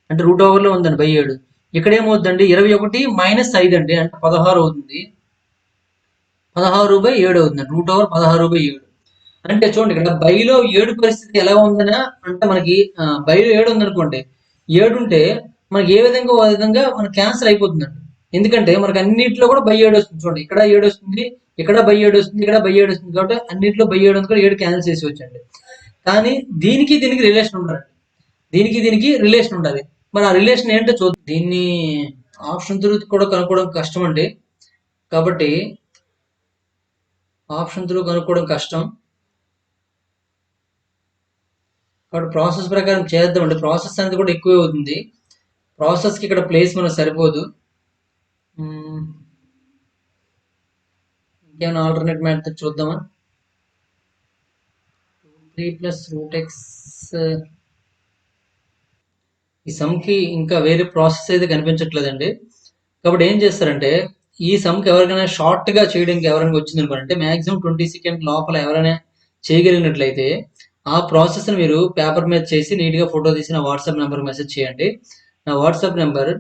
అంటే రూట్ ఓవర్ లో ఉందండి బై 7. ఇక్కడ ఏమవుతుందండి 21 మైనస్ 5 అండి, అంటే 16 అవుతుంది. 16/7 అవుతుంది. √16/7. అంటే చూడండి, ఇక్కడ బైలో 7 పరిస్థితి ఎలా ఉందనా అంటే మనకి బైలో 7 ఉందనుకోండి. 7 ఉంటే మనకి ఏ విధంగా మనకి క్యాన్సిల్ అయిపోతుందండి. ఎందుకంటే మనకి అన్నింటిలో కూడా బై 7 వస్తుంది. చూడండి, ఇక్కడ 7 వస్తుంది, ఇక్కడ బై 7 వస్తుంది, ఇక్కడ బై 7 వస్తుంది. కాబట్టి అన్నింటిలో బై 7 ఉంది కూడా 7 క్యాన్సిల్ చేసి వచ్చండి. కానీ దీనికి రిలేషన్ ఉండాలి. దీనికి రిలేషన్ ఉండాలి. మరి ఆ రిలేషన్ ఏంటో చూద్దాం. దీన్ని ఆప్షన్ త్రూ కూడా కనుక్కోవడం కష్టం అండి. కాబట్టి ఆప్షన్ త్రూ కనుక్కోవడం కష్టం. కాబట్టి ప్రాసెస్ ప్రకారం చేద్దామండి. ప్రాసెస్ అనేది కూడా ఎక్కువ అవుతుంది. ప్రాసెస్కి ఇక్కడ ప్లేస్ మనకు సరిపోదు. ఇంకేమైనా ఆల్టర్నేట్ మ్యాథడ్ చూద్దామా. 3 ప్లస్ √x. ఈ సమ్కి ఇంకా వేరే ప్రాసెస్ అయితే కనిపించట్లేదండి. కాబట్టి ఏం చేస్తారంటే ఈ సమ్కి ఎవరికైనా షార్ట్గా చేయడానికి ఎవరైనా వచ్చింది అనుకోండి, మ్యాక్సిమం 20 సెకండ్ లోపల ఎవరైనా చేయగలిగినట్లయితే ఆ ప్రాసెస్ని మీరు పేపర్ మీద చేసి నీట్గా ఫోటో తీసి నా వాట్సాప్ నెంబర్కి మెసేజ్ చేయండి. నా వాట్సాప్ నెంబర్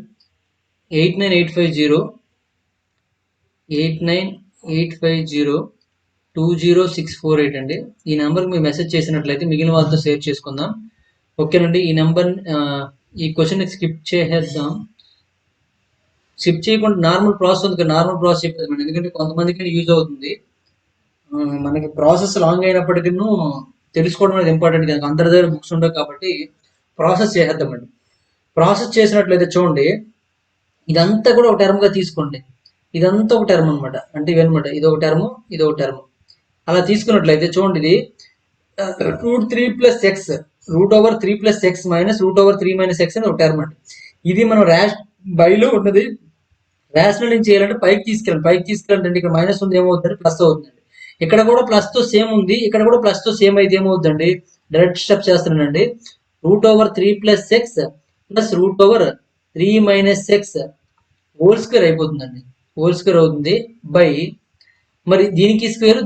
89850898502068 అండి. ఈ నెంబర్కి మీరు మెసేజ్ చేసినట్లయితే మిగిలిన వాళ్ళతో షేర్ చేసుకుందాం. ఓకేనండి. ఈ నెంబర్ ఈ క్వశ్చన్ స్కిప్ చేసేద్దాం. స్కిప్ చేయకుండా నార్మల్ ప్రాసెస్ ఉంది, నార్మల్ ప్రాసెస్ చెప్పేది. ఎందుకంటే కొంతమందికి యూజ్ అవుతుంది. మనకి ప్రాసెస్ లాంగ్ అయినప్పటికీ తెలుసుకోవడం అనేది ఇంపార్టెంట్ కదా. అందరి దగ్గర బుక్స్ ఉండవు కాబట్టి ప్రాసెస్ చేసేద్దామండి. ప్రాసెస్ చేసినట్లయితే చూడండి, ఇదంతా కూడా ఒక టర్మ్గా తీసుకోండి. ఇదంతా ఒక టర్మ్ అనమాట. అంటే ఇవన్నమాట, ఇది ఒక టర్మ్, ఇది ఒక టర్మ్. అలా తీసుకున్నట్లయితే చూడండి, ఇది √3 plus x √3 plus x minus √3 minus X అని ఒక టర్మ్ అండి. ఇది మనం బైలో ఉన్నది రేషనల్ నుంచి చేయాలంటే పైకి తీసుకెళ్ళండి. ఇక్కడ మైనస్ ఉంది, ఏమవుతుందండి ప్లస్ అవుతుందండి. ఇక్కడ కూడా ప్లస్ తో సేమ్ ఉంది, ఇక్కడ కూడా ప్లస్ తో సేమ్ అయితే ఏమవుతుందండి, డైరెక్ట్ స్టెప్ చేస్తున్నానండి. √3 plus X plus √3 minus X whole square అయిపోతుందండి. హోల్ స్క్వేర్ అవుతుంది బై, మరి దీనికి స్క్వేర్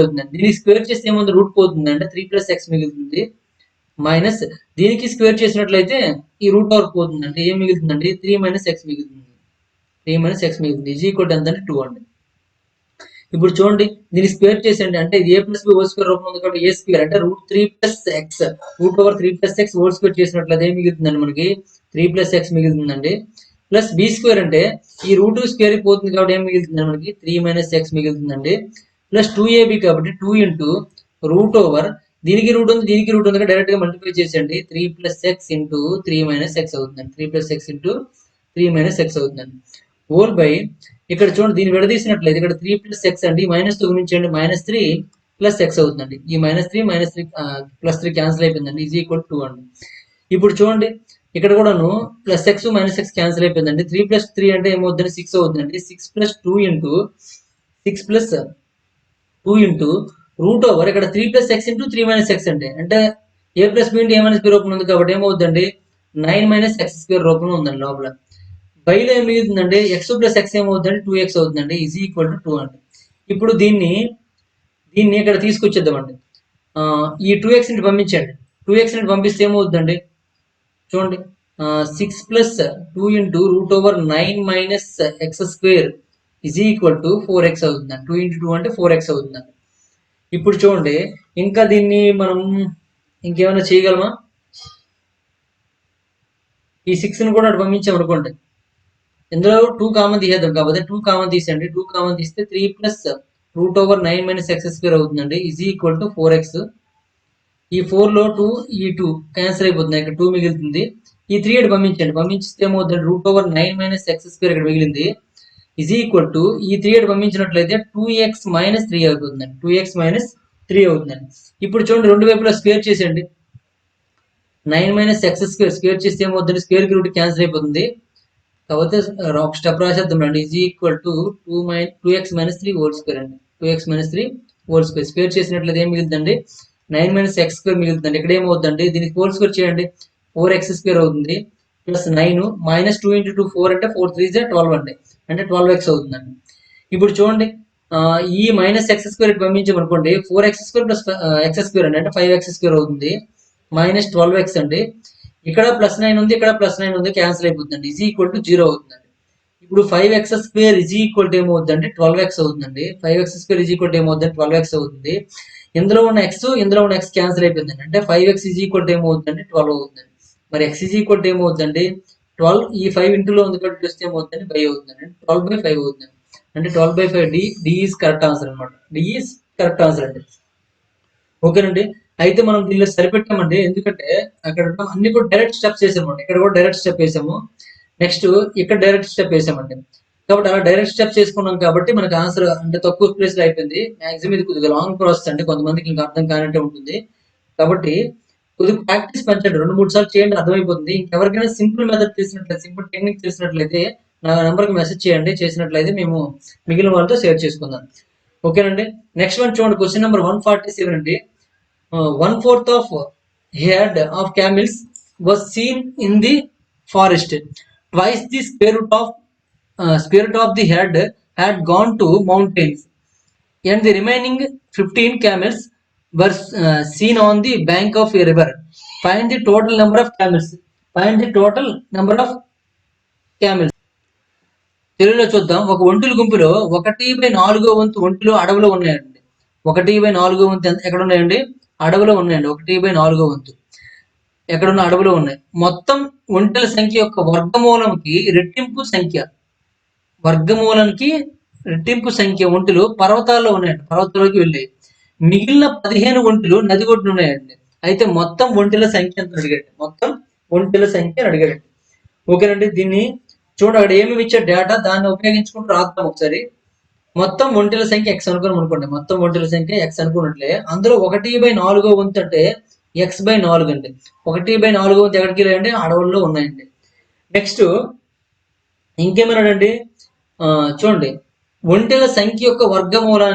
అవుతుందండి. దీనికి స్క్వేర్ చేస్తే ఏముంది, రూట్ పోతుందండి, 3 ప్లస్ ఎక్స్ మిగులుతుంది. మైనస్ దీనికి స్క్వేర్ చేసినట్లయితే ఈ రూట్ ఓవర్ పోతుందండి. ఏం మిగులుతుందండి, 3 మైనస్ ఎక్స్ మిగులుతుంది. 3 మైనస్ ఎక్స్ మిగులుతుంది. ఈజ్ ఈక్వల్ ఎంత అంటే 2 అండి. ఇప్పుడు చూడండి, దీన్ని స్క్వేర్ చేసండి, అంటే ఇది a plus b whole square రూపం ఉంది కాబట్టి ఏ స్క్వేర్ అంటే √3 plus x √3 plus x whole square చేసినట్లయితే ఏం మిగులుతుందండి, మనకి 3 ప్లస్ ఎక్స్ మిగులుతుందండి. ప్లస్ బి స్క్వేర్ అంటే ఈ రూట్ స్క్వేర్ పోతుంది కాబట్టి ఏం మిగులుతుంది, మనకి 3 మైనస్ ఎక్స్ మిగులుతుందండి. ప్లస్ 2ab కాబట్టి 2 ఇంటూ √, దీనికి రూట్ ఉంది, దీనికి రూట్ ఉంది, డైరెక్ట్ గా మల్టిప్లై చేసేయండి. 3 plus X into 3 minus X అవుతుందండి. 3 plus X into 3 minus X అవుతుందండి. హోల్ బై, ఇక్కడ చూడండి, దీన్ని విడదీసినట్లయితే ఇక్కడ 3 ప్లస్ ఎక్స్ అండి, మైనస్ తో గుణించండి, -3 ప్లస్ ఎక్స్ అవుతుందండి. ఈ -3 ప్లస్ 3 క్యాన్సిల్ అయిపోయిందండి. ఈజ్ ఈక్వల్ 2 అండి. ఇప్పుడు చూడండి, ఇక్కడ కూడాను plus x minus X cancel అయిపోయిందండి. 3 ప్లస్ 3 అంటే ఏమవుతుందండి, 6 అవుతుందండి. 6 ప్లస్ 2 ఇంటూ 6 ప్లస్ 2 ఇంటూ √, ఇక్కడ 3 plus X into 3 minus X అండి, అంటే a plus B into A minus B రూపంలో ఉంది కాబట్టి ఏమవుతుందండి, 9 మైనస్ ఎక్స్ స్క్వేర్ రూపంలో ఉందండి లోపల. బైలో ఏం మిగులుతుందండి, ఎక్స్ ప్లస్ ఎక్స్ ఏమవుతుందండి, 2x అవుతుందండి. ఈజ్ ఈక్వల్ టు 2 అండి. ఇప్పుడు దీన్ని ఇక్కడ తీసుకొచ్చేద్దామండి. ఈ 2x ని పంపించండి. 2x ని పంపిస్తే ఏమవుతుందండి, చూడండి, 6 plus 2 into √9 minus X square is equal to 4x అవుతుందండి. 2 ఇంటూ 2 అంటే 4x అవుతుందండి. ఇప్పుడు చూడండి, ఇంకా దీన్ని మనం ఇంకేమైనా చేయగలమా? ఈ 6ని కూడా అటు పంపించామనుకోండి, ఇందులో 2 కామన్ తీసేద్దాం. కాకపోతే 2 కామన్ తీసేయండి. 2 కామన్ తీస్తే 3 ప్లస్ రూట్ ఓవర్ 9 - x² అవుతుందండి. Is equal to 4x. ఈ 4లో 2 ఈ 2 క్యాన్సిల్ అయిపోతుంది. ఇక్కడ 2 మిగులుతుంది. ఈ 3 అటు పంపించండి. పంపించిస్తే ఏమవుతుంది? రూట్ ఓవర్ 9 - x² ఇక్కడ మిగిలింది. ఈజ్ ఈక్వల్ టు ఈ 3 అటు పంపించినట్లయితే 2x - 3 అవుతుందండి. 2x - 3 అవుతుందండి. ఇప్పుడు చూడండి, రెండు వైపులా స్క్వేర్ చేసేయండి. 9 - x² స్క్వేర్ చేస్తే ఏమవుతుంది? స్క్వేర్ కి రూట్ క్యాన్సిల్ అయిపోతుంది. కాకపోతే ఒక స్టెప్ రాసేద్దాం అండి. Is equal to 2x - 3 whole square అండి. 2x - 3 హోల్ స్క్వేర్ స్క్వేర్ చేసినట్లయితే ఏం మిగులుతుందండి? 9 - x² మిగులుతుందండి. ఇక్కడ ఏమవుతుందండి? దీనికి హోల్ స్క్వేర్ చేయండి. 4x² అవుతుంది. ప్లస్ 9 - 2 ఇంటూ 2 4 అంటే 4 3 12 అండి. అంటే 12x అవుతుందండి. ఇప్పుడు చూడండి, ఈ -x² పంపించామనుకోండి, 4x² ప్లస్ x² అండి. అంటే 5x² అవుతుంది. -12x అండి. ఇక్కడ +9 ఉంది, ఇక్కడ +9 ఉంది, క్యాన్సిల్ అయిపోతుందండి. ఈజ్ ఈక్వల్ టు 0 అవుతుందండి. ఇప్పుడు 5x² ఈజ్ ఈక్వల్ టు ఏమవుతుందండి? 12x అవుతుందండి. 5x² ఈజ్ ఈక్వల్ టు ఏమవుతుంది? 12x అవుతుంది. ఇందులో ఉన్న x, ఇందులో ఉన్న x క్యాన్సిల్ అయిపోతుందండి. అంటే 5x ఈజ్ ఈక్వల్ టు ఏమవుతుందండి? 12 అవుతుందండి. మరి x ఈజ్ ఈక్వల్ టు ఏమవుతుందండి? 12. ఈ 5 ఇంటూలో ఉంది కాబట్టి చూస్తే ఏమవుతుందండి? 5 అవుతుందండి. 12/5 అవుతుందండి. అంటే 12/5 డి ఈజ్ కరెక్ట్ ఆన్సర్ అనమాట. డి ఈజ్ కరెక్ట్ ఆన్సర్ అండి. ఓకేనండి. అయితే మనం దీనిలో సరిపెట్టామండి. ఎందుకంటే అక్కడ అన్ని కూడా డైరెక్ట్ స్టెప్స్ వేసామండి. ఇక్కడ కూడా డైరెక్ట్ స్టెప్ వేసాము. నెక్స్ట్ ఇక్కడ డైరెక్ట్ స్టెప్ వేసామండి. కాబట్టి అలా డైరెక్ట్ స్టెప్స్ వేసుకున్నాం కాబట్టి మనకి ఆన్సర్ అంటే తక్కువ ప్లేస్ లో అయిపోయింది. మాక్సిమం ఇది కొద్దిగా లాంగ్ ప్రాసెస్ అండి. కొంతమందికి ఇంకా అర్థం కానట్టే ఉంటుంది. కాబట్టి కొద్దిగా ప్రాక్టీస్ పెంచండి. 2-3 సార్లు చేయండి, అర్థమైపోతుంది. ఇంకెవరికైనా సింపుల్ మెథడ్ తెలిసినట్లయితే, సింపుల్ టెక్నిక్ తెలిసినట్లయితే నా నెంబర్కి మెసేజ్ చేయండి. చేసినట్లయితే మేము మిగిలిన వాళ్ళతో షేర్ చేసుకుందాం. ఓకేనండి. నెక్స్ట్ వన్ చూడండి, క్వశ్చన్ నెంబర్ 147 అండి. 1/4 of head of camels was seen in the forest. Twice the spirit of the head had gone to mountains, and the remaining 15 camels were seen on the bank of a river. Find the total number of camels. Find the total number of camels. తెలుగులో చూద్దాం. ఒక ఒంటెల గుంపులో 1/4 వంతు ఒంటెలు అడవిలో ఉన్నాయండి. 1/4 వంతు ఎక్కడ ఉన్నాయండి? అడవిలో ఉన్నాయండి. 1/4 వంతు ఎక్కడున్న అడవిలో ఉన్నాయి. మొత్తం ఒంటెల సంఖ్య యొక్క వర్గమూలానికి రెట్టింపు సంఖ్య ఒంటెలు పర్వతాల్లో ఉన్నాయండి. పర్వతాల్లోకి వెళ్ళాయి. మిగిలిన 15 ఒంటెలు నది ఒడ్డున ఉన్నాయండి. అయితే మొత్తం ఒంటెల సంఖ్య ఎంత అడిగాడు? మొత్తం ఒంటెల సంఖ్య అడిగాడండి. ఓకేనండి. దీన్ని చూడండి, అక్కడ ఏమి ఇచ్చే డేటా దాన్ని ఉపయోగించుకుంటూ రాద్దాం ఒకసారి. మొత్తం ఒంటెల సంఖ్య x అనుకోండి. మొత్తం ఒంటెల సంఖ్య x అనుకున్నట్లే అందులో 1/4 వంతు అంటే x/4 అండి. 1/4 వంతు ఎక్కడికి వెళ్ళాయండి? అడవుల్లో ఉన్నాయండి. నెక్స్ట్ ఇంకేమన్నాడండి? చూడండి, ఒంటెల సంఖ్య యొక్క వర్గమూలం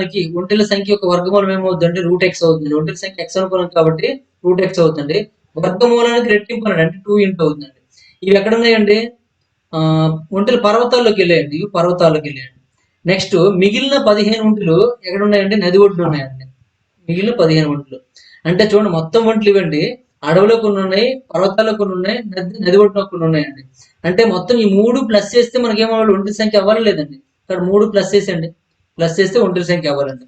ఏమవుతుందంటే √x అవుతుంది. ఒంటెల సంఖ్య x అనుకున్నాం కాబట్టి √x అవుతుంది. వర్గమూలానికి రెట్టింపు అంటే 2 ఇంటూ అవుతుందండి. ఇవి ఎక్కడ ఉన్నాయండి? ఒంటెలు పర్వతాల్లోకి వెళ్ళాయండి. ఇవి పర్వతాల్లోకి వెళ్ళాయండి. నెక్స్ట్ మిగిలిన 15 ఒంటెలు ఎక్కడ ఉన్నాయండి? నది ఒడ్డున ఉన్నాయండి. మిగిలిన 15 ఒంటెలు అంటే చూడండి, మొత్తం ఒంటెలు ఇవ్వండి. అడవిలో కొన్ని ఉన్నాయి, పర్వతాల్లో కొన్ని ఉన్నాయి, నది ఒడ్డున కొన్ని ఉన్నాయండి. అంటే మొత్తం ఈ 3 ప్లస్ చేస్తే మనకేమవ్వాలి? ఒంటెల సంఖ్య అవ్వాలి లేదండి. ఇక్కడ 3 ప్లస్ చేసేయండి. ప్లస్ చేస్తే ఒంటెల సంఖ్య అవ్వాలండి.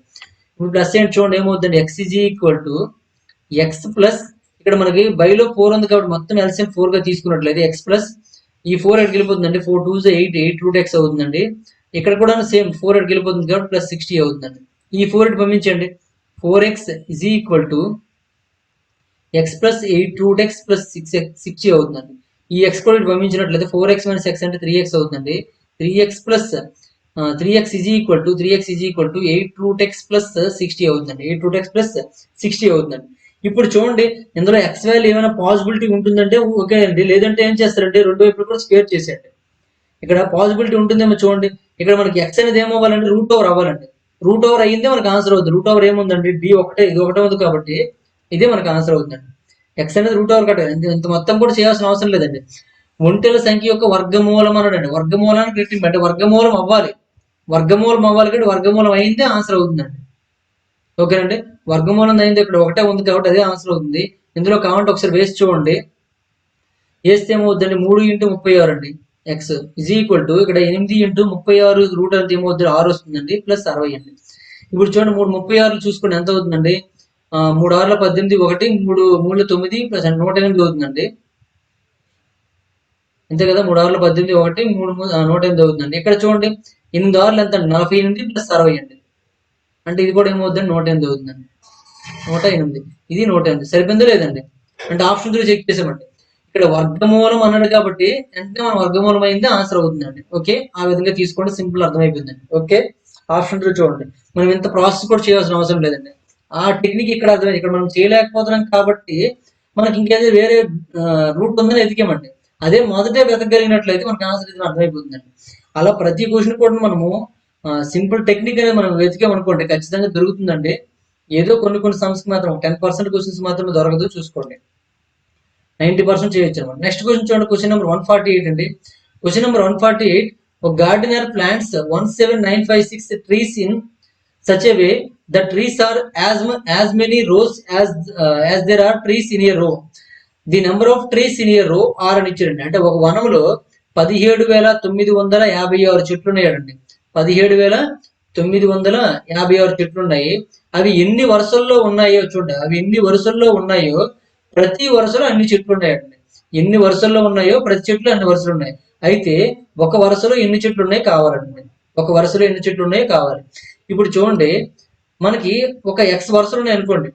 ఇప్పుడు ప్లస్ చేయండి. చూడండి ఏమవుతుంది? x is equal to x plus, ఇక్కడ మనకి బైలో 4 ఉంది కాబట్టి మొత్తం ఎల్సిఎం 4 గా తీసుకున్నట్లయితే x ప్లస్ ఈ 4 ఎక్కడికి వెళ్ళిపోతుందండి? 4 2 8 √x అవుతుందండి. ఇక్కడ కూడా సేమ్ 4 ఎక్కడికి వెళ్ళిపోతుంది కాబట్టి ప్లస్ 60 అవుతుందండి. ఈ 4 ఇటు పంపించండి. 4x is equal to x plus 8 √x plus 60 అవుతుందండి. ఈ x కూడా ఇటు పంపించినట్లయితే 4x - x అంటే 3x అవుతుందండి. 3x plus 3x is equal to 8 √x plus 60 అవుతుందండి. 8 √x ప్లస్ 60 అవుతుందండి. ఇప్పుడు చూడండి, ఇందులో x వాల్యూ ఏమైనా పాసిబిలిటీ ఉంటుందంటే ఓకే అండి. లేదంటే ఏం చేస్తారంటే రెండు వైపులు కూడా స్క్వేర్ చేసేయండి. ఇక్కడ పాసిబిలిటీ ఉంటుందేమో చూడండి. ఇక్కడ మనకి x అనేది ఏమవ్వాలంటే √ఓవర్ అవ్వాలండి. √ఓవర్ అయ్యిందే మనకు ఆన్సర్ అవుతుంది. √ఓవర్ ఏముందండి? d ఒకటే, ఇది ఒకటే ఉంది కాబట్టి ఇదే మనకు ఆన్సర్ అవుతుందండి. x అనేది √ఓవర్ కట్టాలి. ఇంత మొత్తం కూడా చేయాల్సిన అవసరం లేదండి. ఒంటెల సంఖ్య యొక్క వర్గమూలం అన్నాడండి. వర్గమూలానికి రెట్టింపు అంటే వర్గమూలం అవ్వాలి కాబట్టి వర్గమూలం అయిందే ఆన్సర్ అవుతుందండి. ఓకేనండి. వర్గమూలం అయింది ఇక్కడ ఒకటే ఉంది కాబట్టి అదే ఆన్సర్ అవుతుంది. ఇందులో కావాలంటే ఒకసారి వేసి చూడండి. వేస్తే ఏమవుతుందండి? 3 × 36 అండి. ఎక్స్ ఇజ్ ఈక్వల్ టు ఇక్కడ 8 ఇంటూ 36 రూట్ అంత ఏమవుతుంది 6 వస్తుందండి ప్లస్ 60 అండి. ఇప్పుడు చూడండి 36 చూసుకుంటే ఎంత అవుతుందండి 3 6 18 1 3 3 9 ప్లస్ 108 అవుతుందండి. అంతే కదా 3 6 18 1 3 108 అవుతుందండి. ఇక్కడ చూడండి 8 6 ఎంత అండి 48 ప్లస్ 60 అండి. అంటే ఇది కూడా ఏమవుతుందండి 108 అవుతుందండి. 108 ఇది 108 సరిపోయిందో లేదండి. అంటే ఆప్షన్ 3 చెక్ చేసామండి. ఇక్కడ వర్గమూలం అన్నాడు కాబట్టి వెంటనే మనం వర్గమూలం అయింది ఆన్సర్ అవుతుందండి. ఓకే ఆ విధంగా తీసుకోండి సింపుల్ అర్థమైపోయిందండి. ఓకే ఆప్షన్ 3 చూడండి మనం ఇంత ప్రాసెస్ కూడా చేయాల్సిన అవసరం లేదండి. ఆ టెక్నిక్ ఇక్కడ అర్థమైంది. ఇక్కడ మనం చేయలేకపోతున్నాం కాబట్టి మనకి ఇంకేదో వేరే రూట్ ఉందని ఎతికామండి. అదే మొదటే వెతకగలిగినట్లయితే మనకు ఆన్సర్ ఇది అర్థమైపోతుందండి. అలా ప్రతి క్వశ్చన్ కూడా మనము సింపుల్ టెక్నిక్ అనేది మనం వెతికామనుకోండి ఖచ్చితంగా దొరుకుతుందండి. ఏదో కొన్ని సమ్స్కి మాత్రం 10% క్వశ్చన్స్ మాత్రమే దొరకదు చూసుకోండి. 90% చేయొచ్చు అనమాట. నెక్స్ట్ క్వశ్చన్ చూడండి క్వశ్చన్ నెంబర్ 148 అండి. క్వశ్చన్ నెంబర్ 148 ఒక gardener plants 17956 trees in such a way the trees are as many rows as there are trees in a row. The number of trees in a రో are అని ఇచ్చారండి. అంటే ఒక వనంలో 17,956 చెట్లు ఉన్నాయండి. 17,956 చెట్లు ఉన్నాయి. అవి ఎన్ని వరుసల్లో ఉన్నాయో చూడండి. అవి ఎన్ని వరుసల్లో ఉన్నాయో ప్రతి వరుసలో అన్ని చెట్లు ఉన్నాయండి. ఎన్ని వరుసల్లో ఉన్నాయో ప్రతి చెట్లు అన్ని వరుసలు ఉన్నాయి. అయితే ఒక వరుసలో ఎన్ని చెట్లు ఉన్నాయి కావాలండి. ఒక వరుసలో ఎన్ని చెట్లు ఉన్నాయో కావాలి. ఇప్పుడు చూడండి మనకి ఒక ఎక్స్ వరుసలు ఉన్నాయి అనుకోండి.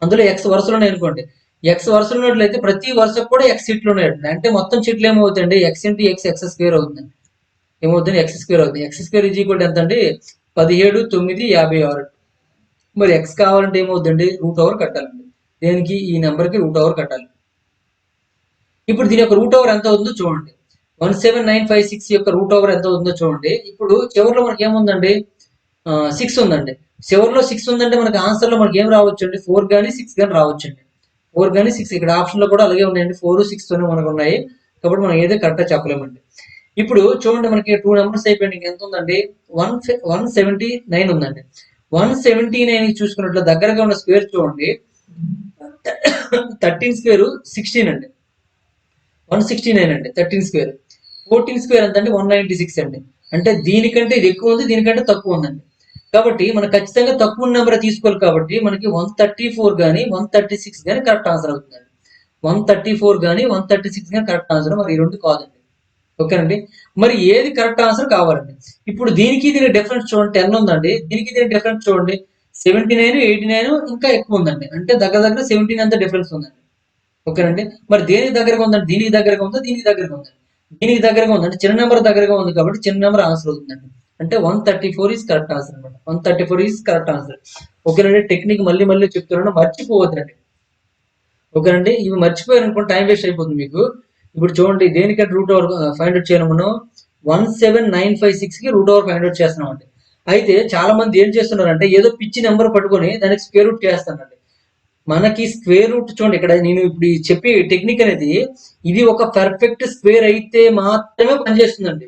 అందులో ఎక్స్ వరుసలు ఉన్నాయి అనుకోండి. ఎక్స్ వరుసలు ఉన్నట్లయితే ప్రతి వరుసకు కూడా ఎక్స్ చెట్లు ఉన్నాయండి. అంటే మొత్తం చెట్లు ఏమవుతాయండి x into x x square అవుతుంది. ఏమవుతుంది ఎక్స్ స్క్వేర్ అవుతుంది. ఎక్స్ స్క్వేర్ ఈజ్ ఈక్వల్ ఎంత అండి 17 9 56. మరి ఎక్స్ కావాలంటే ఏమవుతుందండి రూట్ ఓవర్ కట్టాలండి. దేనికి ఈ నెంబర్కి రూట్ ఓవర్ కట్టాలి. ఇప్పుడు దీని యొక్క రూట్ ఓవర్ ఎంత అవుతుందో చూడండి. 17956 యొక్క రూట్ ఓవర్ ఎంత అవుతుందో చూడండి. ఇప్పుడు చివరిలో మనకి ఏముందండి 6 ఉందండి. చివరిలో 6 ఉందంటే మనకి ఆన్సర్ లో మనకి ఏం రావచ్చు అండి 4 కానీ 6 కానీ రావచ్చండి. 4 కానీ 6 ఇక్కడ ఆప్షన్ లో కూడా అలాగే ఉన్నాయండి. 4 6 తోనే మనకు ఉన్నాయి కాబట్టి మనం ఏదో కరెక్ట్గా చెప్పలేమండి. ఇప్పుడు చూడండి మనకి 2 నెంబర్స్ అయిపోయింది. ఎంత ఉందండి 179 ఉందండి. 179 చూసుకున్నట్లు దగ్గరగా ఉన్న స్క్వేర్ చూడండి 13 స్క్వేర్ 16 అండి. 169 అండి 13 స్క్వేర్. 14 స్క్వేర్ ఎంత అండి 196 అండి. అంటే దీనికంటే ఇది ఎక్కువ ఉంది, దీనికంటే తక్కువ ఉందండి. కాబట్టి మనకు ఖచ్చితంగా తక్కువ నెంబర్ తీసుకోవాలి కాబట్టి మనకి 134 కానీ 136 కానీ కరెక్ట్ ఆన్సర్ అవుతుందండి. 134 కానీ 136 కానీ కరెక్ట్ ఆన్సర్. మరి ఈ రెండు కాదండి. ఓకేనండి. మరి ఏది కరెక్ట్ ఆన్సర్ కావాలండి. ఇప్పుడు దీనికి దీనికి డిఫరెన్స్ చూడండి 10 ఉందండి. దీనికి దీనికి డిఫరెన్స్ చూడండి 79 89 ఇంకా ఎక్కువ ఉందండి. అంటే దగ్గర 17 అంత డిఫరెన్స్ ఉందండి. ఓకేనండి. మరి దేనికి దగ్గరగా ఉందండి దీనికి దగ్గరగా ఉందా దీనికి దగ్గరగా ఉందండి దీనికి దగ్గరగా ఉంది. అంటే చిన్న నెంబర్ దగ్గరగా ఉంది కాబట్టి చిన్న నెంబర్ ఆన్సర్ అవుతుందండి. అంటే 134 ఈజ్ కరెక్ట్ ఆన్సర్ అనమాట. 134 ఈజ్ కరెక్ట్ ఆన్సర్. ఓకేనండి. టెక్నిక్ మళ్ళీ చెప్తున్నాను మర్చిపోవద్దండి. ఓకేనండి. ఇవి మర్చిపోయారు అనుకోండి టైం వేస్ట్ అయిపోతుంది మీకు. ఇప్పుడు చూడండి దేనికంటే రూట్ ఓవర్ ఫైండ్ అవుట్ చేయాలి మనం 17956 కి రూట్ ఓవర్ ఫైండ్ అవుట్ చేస్తున్నాం అండి. అయితే చాలా మంది ఏం చేస్తున్నారంటే ఏదో పిచ్చి నెంబర్ పట్టుకొని దానికి స్క్వేర్ రూట్ చేస్తానండి. మనకి స్క్వేర్ రూట్ చూడండి ఇక్కడ నేను ఇప్పుడు చెప్పే టెక్నిక్ అనేది ఇది ఒక పర్ఫెక్ట్ స్క్వేర్ అయితే మాత్రమే పనిచేస్తుందండి.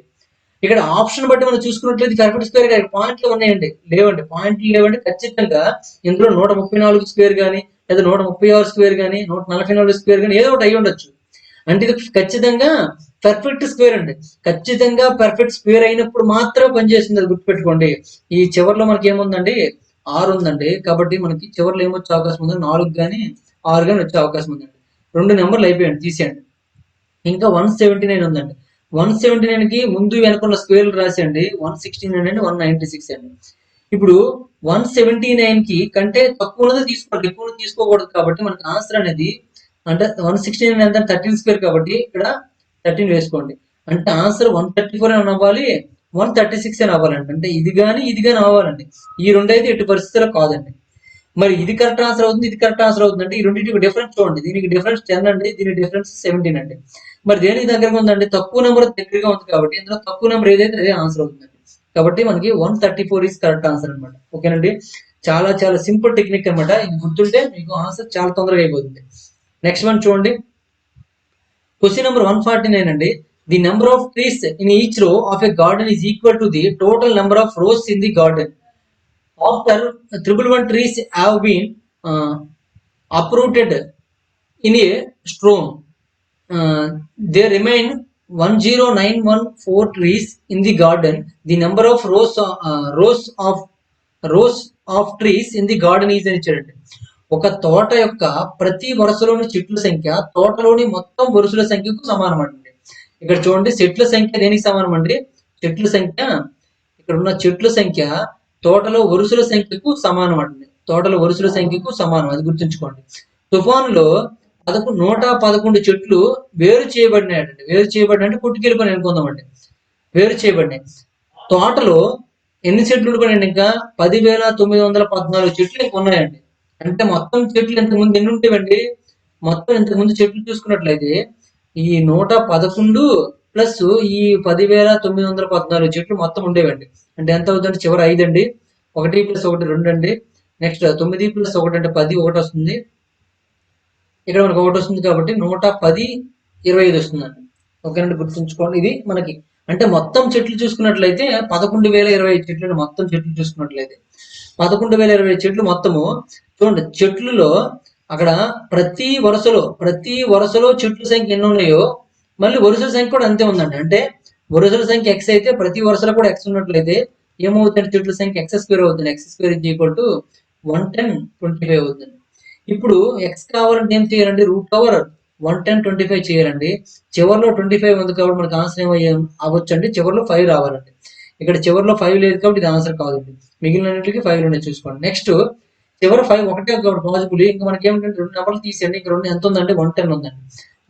ఇక్కడ ఆప్షన్ బట్టి మనం చూసుకున్నట్లయితే పర్ఫెక్ట్ స్క్వేర్ కాదు పాయింట్లు ఉన్నాయండి లేవండి పాయింట్లు లేవండి. ఖచ్చితంగా ఇందులో 134 స్క్వేర్ కానీ లేదా 136 స్క్వేర్ కానీ 144 స్క్వేర్ కానీ ఏదో ఒకటి అయి ఉండొచ్చు. అంటే ఇది ఖచ్చితంగా పర్ఫెక్ట్ స్క్వేర్ అండి. ఖచ్చితంగా పర్ఫెక్ట్ స్క్వేర్ అయినప్పుడు మాత్రమే పనిచేస్తుంది. అది గుర్తుపెట్టుకోండి. ఈ చివరిలో మనకి ఏముందండి 6 ఉందండి. కాబట్టి మనకి చివరిలో ఏమొచ్చే అవకాశం ఉంది 4 కానీ 6 కానీ వచ్చే అవకాశం ఉందండి. 2 నెంబర్లు అయిపోయాయండి తీసేయండి. ఇంకా 179 ఉందండి. 179 కి ముందు వెనకున్న స్క్వేర్లు రాసేయండి 169 అండి 196 అండి. ఇప్పుడు 179 కి కంటే తక్కువ ఉన్నది తీసుకోవాలి ఎక్కువ తీసుకోకూడదు కాబట్టి మనకి ఆన్సర్ అనేది అంటే 169 ఎంత 13 స్క్వేర్ కాబట్టి ఇక్కడ 13 వేసుకోండి. అంటే ఆన్సర్ 134 అని అవ్వాలి 136 అని అవ్వాలండి. అంటే ఇది కానీ అవ్వాలండి. ఈ రెండు అయితే ఎట్టి పరిస్థితుల్లో కాదండి. మరి ఇది కరెక్ట్ ఆన్సర్ అవుతుంది ఇది కరెక్ట్ ఆన్సర్ అవుతుంది అంటే ఈ రెండింటికి డిఫరెన్స్ చూడండి. దీనికి డిఫరెన్స్ 10 అండి దీనికి డిఫరెన్స్ 17 అండి. మరి దేనికి దగ్గరగా ఉందండి తక్కువ నెంబర్ దగ్గరగా ఉంది కాబట్టి ఇందులో తక్కువ నెంబర్ ఏదైతే అదే ఆన్సర్ అవుతుందండి. కాబట్టి మనకి 134 ఈస్ కరెక్ట్ ఆన్సర్ అనమాట. ఓకేనండి. చాలా చాలా సింపుల్ టెక్నిక్ అనమాట. ఇది గుర్తుంటే మీకు ఆన్సర్ చాలా తొందరగా అయిపోతుంది. నెక్స్ట్ వన్ చూడండి క్వశ్చన్ నెంబర్ 149 అండి. The number of trees in each row of a garden is equal to the total number of rows in the garden. After 111 trees have been uprooted in a storm, they remain 10,914 trees in the garden. The number of rows of trees in the garden is అని ఇచ్చాడండి. ఒక తోట యొక్క ప్రతి వరుసలోని చెట్ల సంఖ్య తోటలోని మొత్తం వరుసల సంఖ్యకు సమానం అండి. ఇక్కడ చూడండి, చెట్ల సంఖ్య దేనికి సమానం అండి? చెట్ల సంఖ్య, ఇక్కడ ఉన్న చెట్ల సంఖ్య తోటలో వరుసల సంఖ్యకు సమానం అండి. తోటలో వరుసల సంఖ్యకు సమానం, అది గుర్తుంచుకోండి. తుఫానులో 111 చెట్లు వేరు చేయబడినాయండి. వేరు చేయబడిన అంటే పుట్టుకెళ్ళిపోయి అనుకుందామండి. వేరు చేయబడినాయి. తోటలో ఎన్ని చెట్లు ఉండిపోయాయండి? ఇంకా 10,914 చెట్లు ఇంకా ఉన్నాయండి. అంటే మొత్తం చెట్లు ఇంతకుముందు ఎన్ని ఉంటాయండి? మొత్తం ఇంతకుముందు చెట్లు చూసుకున్నట్లయితే ఈ 111 ప్లస్ ఈ 10,914 చెట్లు మొత్తం ఉండేవండి. అంటే ఎంత అవుతుందంటే చివరి 5 అండి. 1 + 1 2 అండి. నెక్స్ట్ 9 + 1 అంటే 10, 1 వస్తుంది. ఇక్కడ మనకు 1 వస్తుంది కాబట్టి 110, 25 వస్తుందండి. ఓకేనండి, గుర్తుంచుకోండి. ఇది మనకి అంటే మొత్తం చెట్లు చూసుకున్నట్లయితే 11,025 చెట్లు. మొత్తం చెట్లు చూసుకున్నట్లయితే 11,025 చెట్లు మొత్తము. చూడండి, చెట్లలో అక్కడ ప్రతి వరుసలో చెట్ల సంఖ్య ఎన్ని ఉన్నాయో మళ్ళీ వరుసల సంఖ్య కూడా అంతే ఉందండి. అంటే వరుసల సంఖ్య ఎక్స్ అయితే ప్రతి వరుసలో కూడా ఎక్స్ ఉన్నట్లయితే ఏమవుతుంది? చెట్ల సంఖ్య x² అవుతుంది. x² = 110, 25 అవుతుంది. ఇప్పుడు ఎక్స్ కావాలంటే ఏం చేయాలండి? √110, 25 చేయాలండి. చివరిలో 25 ఉంది కాబట్టి మనకు ఆన్సర్ అవ్వచ్చు అండి. చివరిలో 5 రావాలండి. ఇక్కడ చివరిలో 5 లేదు కాబట్టి ఇది ఆన్సర్ కాదండి. మిగిలినన్నింటికి 5 ఉన్నాయి చూసుకోండి. నెక్స్ట్ చివరి 5 ఒకటే కాబట్టి పాజిబుల్. ఇంకా మనకి ఏమిటంటే 2 నెంబర్లు తీసేయండి. ఇంకా 2 ఎంత ఉందండి? 110 ఉందండి.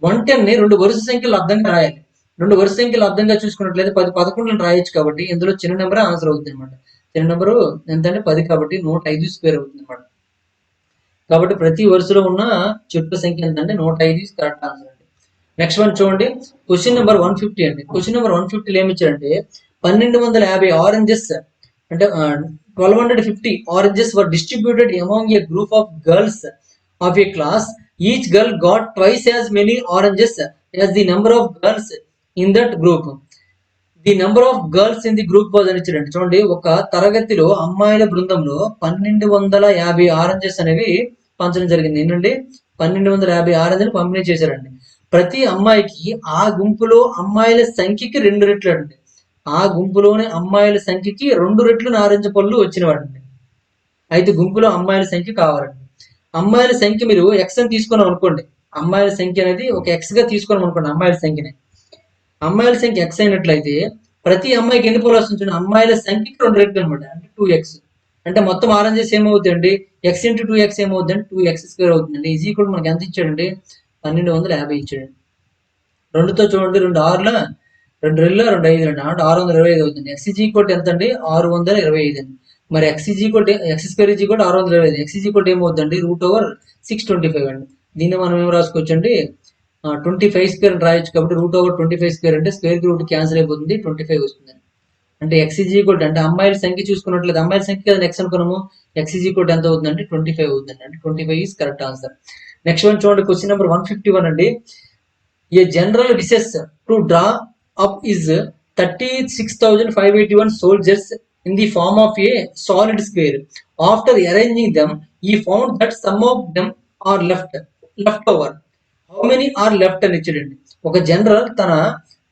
110ని 2 వరుస సంఖ్యలు అర్థంగా రాయాలి. 2 వరుస సంఖ్యలు అర్థంగా చూసుకున్నట్లయితే 10, 11 రాయొచ్చు కాబట్టి ఇందులో చిన్న నెంబర్ ఆన్సర్ అవుతుంది అనమాట. చిన్న నెంబరు ఎంత అంటే 10 కాబట్టి 105² అవుతుంది అనమాట. కాబట్టి ప్రతి వరుసలో ఉన్న చెట్ల సంఖ్య ఎంత అంటే 105 కరెక్ట్ ఆన్సర్ అండి. నెక్స్ట్ వన్ చూడండి, క్వశ్చన్ నెంబర్ 150 అండి. క్వశ్చన్ నెంబర్ 150లో ఏమి ఇచ్చారంటే 1250 ఆరెంజెస్ అంటే 1250 oranges were distributed among A group of girls of A class. Each girl got twice as many oranges as the number of girls in that group. The number of girls in the group was అని ఇచ్చారండి. చూడండి, ఒక తరగతిలో అమ్మాయిల బృందంలో 1250 oranges అనేవి పంచడం జరిగింది. ఏంటండి? 1250 ఆరెంజ్లు పంపిణీ చేశారండి. ప్రతి అమ్మాయికి ఆ గుంపులో అమ్మాయిల సంఖ్యకి 2 రెట్లు అండి. ఆ గుంపులోని అమ్మాయిల సంఖ్యకి 2 రెట్లు నారింజ పళ్ళు వచ్చినవాడండి. అయితే గుంపులో అమ్మాయిల సంఖ్య కావాలండి. అమ్మాయిల సంఖ్య మీరు ఎక్స్ అని తీసుకున్నాం అనుకోండి. అమ్మాయిల సంఖ్య అనేది ఒక ఎక్స్ గా తీసుకున్నాం అనుకోండి. అమ్మాయిల సంఖ్యని అమ్మాయిల సంఖ్య ఎక్స్ అయినట్లయితే ప్రతి అమ్మాయికి ఎన్ని పళ్ళు వస్తుంది? అమ్మాయిల సంఖ్యకి 2 రెట్లు అనమాట. అంటే 2x. అంటే మొత్తం ఆరెంజెస్ ఏమవుతుందండి? x × 2x ఏమవుతుందండి? 2x² అవుతుందండి. ఈజీ కూడా మనకి ఎంత ఇచ్చాడండి? 1250 ఇచ్చాడు. 2తో చూడండి, 2 6ల 2 2 2 5 అండి. అంటే 625 అవుతుంది. x ఎంత అండి? 625 అండి. మరి x² = 625. x ఏమవుతుందండి? √625 అండి. దీన్ని మనం ఏం రాసుకోవచ్చు అండి? 25² అని రాయొచ్చు కాబట్టి √25² అంటే స్క్వేర్ రూట్ క్యాన్సిల్ అయిపోతుంది, 25 వస్తుంది. అంటే x అంటే అమ్మాయిల సంఖ్య చూసుకున్నట్లయితే అమ్మాయిల సంఖ్య కదా నెక్స్ట్ అనుకున్నాము. x ఎంత అవుతుందంటే 25 అవుతుంది. అంటే 25 is correct answer. Next one చూడండి, క్వశ్చన్ నెంబర్ 151 అండి. A general wishes to draw up is 36,581 soldiers in the form of a solid square. After arranging them, he found that some of them are left over. How many are left అని ఇచ్చాడండి. ఒక general తన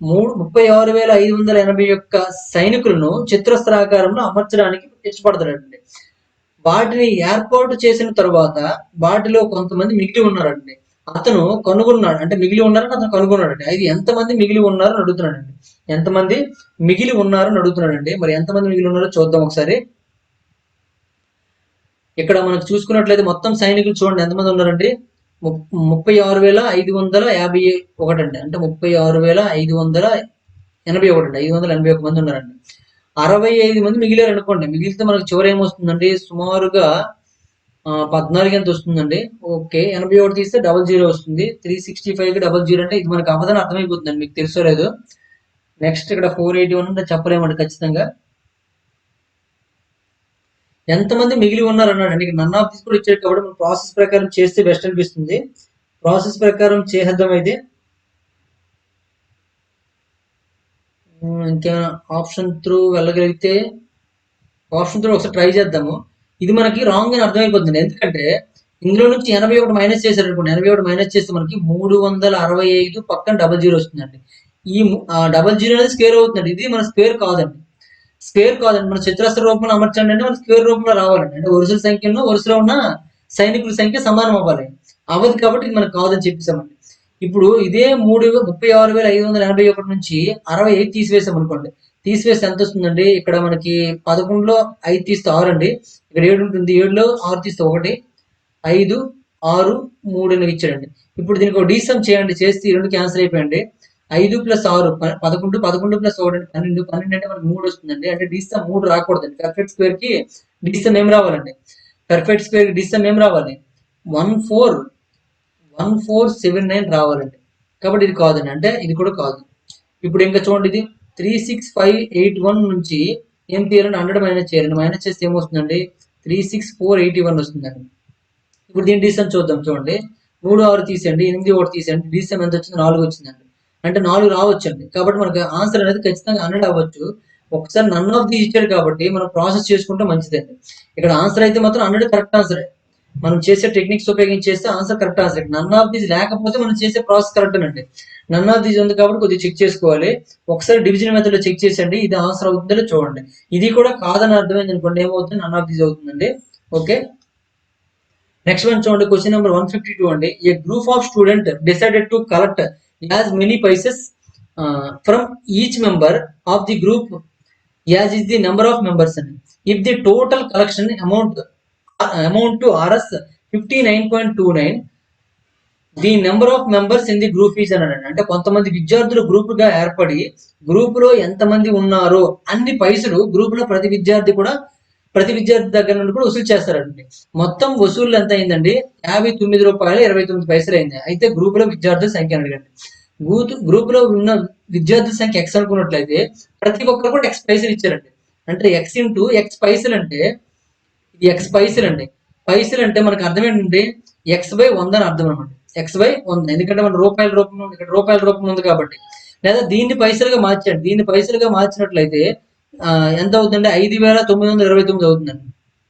36,581 సైనికులను చతురస్రాకారంలో అమర్చడానికి ఇష్టపడతాడండి. వాటిని ఏర్పాటు చేసిన తర్వాత వాటిలో కొంతమంది మిగిలి ఉన్నారండి. అతను కనుగొన్నాడు, అంటే మిగిలి ఉన్నారని అతను కనుగొన్నాడండి. అయితే ఎంతమంది మిగిలి ఉన్నారని అడుగుతున్నాడండి. ఎంతమంది మిగిలి ఉన్నారని అడుగుతున్నాడండి. మరి ఎంతమంది మిగిలి ఉన్నారో చూద్దాం ఒకసారి. ఇక్కడ మనకు చూసుకున్నట్లయితే మొత్తం సైనికులు చూడండి ఎంతమంది ఉన్నారండి? 36,551 అండి. అంటే 36,581 అండి. 581 మంది ఉన్నారండి. 65 మంది మిగిలారు అనుకోండి. మిగిలితే మనకు చివరి ఏమొస్తుందండి? సుమారుగా 14 ఎంత వస్తుందండి? ఓకే, 81 తీస్తే 00 వస్తుంది. 365కి 00 అంటే ఇది మనకు అవదని అర్థమైపోతుందండి. మీకు తెలుసో లేదు. నెక్స్ట్ ఇక్కడ 481 అంటే చెప్పలేమండి ఖచ్చితంగా. ఎంతమంది మిగిలి ఉన్నారు అన్నాడండి. నన్ ఆఫ్ దిస్ కూడా ఇచ్చాడు కాబట్టి మనం ప్రాసెస్ ప్రకారం చేస్తే బెస్ట్ అనిపిస్తుంది. ప్రాసెస్ ప్రకారం చేసేద్దాం. అయితే ఇంకేమైనా ఆప్షన్ త్రూ వెళ్ళగలిగితే ఆప్షన్ త్రూ ఒకసారి ట్రై చేద్దాము. ఇది మనకి రాంగ్ అని అర్థమైపోతుంది. ఎందుకంటే ఇందులో నుంచి 81 మైనస్ చేశారు అనుకోండి. 81 మైనస్ చేస్తే మనకి 365 పక్కన 00 వస్తుందండి. ఈ 00 అనేది స్క్వేర్ అవుతుందండి. ఇది మన స్క్వేర్ కాదండి. స్క్వేర్ కాదండి. మన చతురస్ర రూపంలో అమర్చండి అంటే మన స్క్వేర్ రూపంలో రావాలండి. అంటే వరుసల సంఖ్యను వరుసలో ఉన్న సైనికుల సంఖ్య సమానం అవ్వాలి. అవ్వదు కాబట్టి ఇది మనకు కాదని చెప్పేసామండి. ఇప్పుడు ఇదే 36,581 నుంచి 65 తీసివేసాం అనుకోండి. తీసివేస్తే ఎంత వస్తుందండి? ఇక్కడ మనకి 11లో 5 తీస్తే 6 అండి. ఇక్కడ 7 ఉంటుంది. 7లో 6 తీస్తే 1, 5, 6, 3 అని ఇచ్చాడండి. ఇప్పుడు దీనికి ఒక డీసమ్ చేయండి. చేస్తే ఈ 2 క్యాన్సిల్ అయిపోయండి. 5 + 6 11, 11 + 1 12, 12 అంటే మనకి 3 వస్తుందండి. అంటే డీసమ్ 3 రాకూడదండి. పర్ఫెక్ట్ స్క్వేర్ కి డీసమ్ ఏం రావాలండి? పర్ఫెక్ట్ స్క్వేర్ కి డీసమ్ ఏం రావాలి? 1479 రావాలండి. కాబట్టి ఇది కాదండి. అంటే ఇది కూడా కాదు. ఇప్పుడు ఇంకా చూడండి, ఇది 36581 నుంచి ఏం తీయాలండి? 100 మైనస్ చేయాలండి. మైనస్ చేస్తే ఏమొస్తుందండి? 36481 వస్తుందండి. ఇప్పుడు దీని డీసమ్ చూద్దాం. చూడండి, 3 6 తీసేయండి, 8 1 తీసేయండి. డీసమ్ ఎంత వచ్చింది? 4 వచ్చిందండి. అంటే 4 రావచ్చండి. కాబట్టి మనకు ఆన్సర్ అనేది ఖచ్చితంగా 100 అవ్వచ్చు. ఒకసారి నన్ ఆఫ్ ది ఇచ్చాడు కాబట్టి మనం ప్రాసెస్ చేసుకుంటే మంచిదండి. ఇక్కడ ఆన్సర్ అయితే మాత్రం 100 కరెక్ట్ ఆన్సరే. మనం చేసే టెక్నిక్స్ ఉపయోగించి చేస్తే answer correct answer. None of these లేకపోతే మనం చేసే ప్రాసెస్ కరెక్ట్ అండి. నన్ ఆఫ్ దీస్ ఉంది కాబట్టి కొద్దిగా చెక్ చేసుకోవాలి. ఒకసారి డివిజన్ మెథడ్ లో చెక్ చేసండి, ఇది ఆన్సర్ అవుతుందో చూడండి. ఇది కూడా కాదని అర్థమైంది అనుకోండి, ఏమవుతుంది? నన్ ఆఫ్ దీస్ అవుతుందండి. ఓకే, నెక్స్ట్ వన్ చూడండి. క్వశ్చన్ నెంబర్ 152 అండి. A group of student decided to collect as many paises from each member of the group as is the number of members అండి. If the total collection amount to RS 59.29, the number of members in the group is అని. అంటే కొంతమంది విద్యార్థులు group గా ఏర్పడి group లో ఎంతమంది ఉన్నారో అన్ని పైసలు గ్రూప్ లో ప్రతి విద్యార్థి దగ్గర నుండి కూడా వసూలు చేస్తారండి. మొత్తం వసూలు ఎంత అయిందండి? ₹59.29 అయింది. అయితే గ్రూప్ లో విద్యార్థుల సంఖ్య అడగండి. గ్రూప్ లో ఉన్న విద్యార్థుల సంఖ్య ఎక్స్ అనుకున్నట్లయితే ప్రతి ఒక్కరు కూడా ఎక్స్ పైసలు ఇచ్చారండి. అంటే ఎక్స్ ఇంటూ ఎక్స్ పైసలు అంటే ఇది ఎక్స్ పైసలు అండి. పైసలు అంటే మనకు అర్థం ఏంటంటే x/100 అని అర్థం అనమాట. x/100, ఎందుకంటే మన రూపాయల రూపంలో ఇక్కడ రూపాయల రూపం ఉంది కాబట్టి. లేదా దీన్ని పైసలుగా మార్చండి. దీన్ని పైసలుగా మార్చినట్లయితే ఎంత అవుతుందంటే 5,929 అవుతుందండి.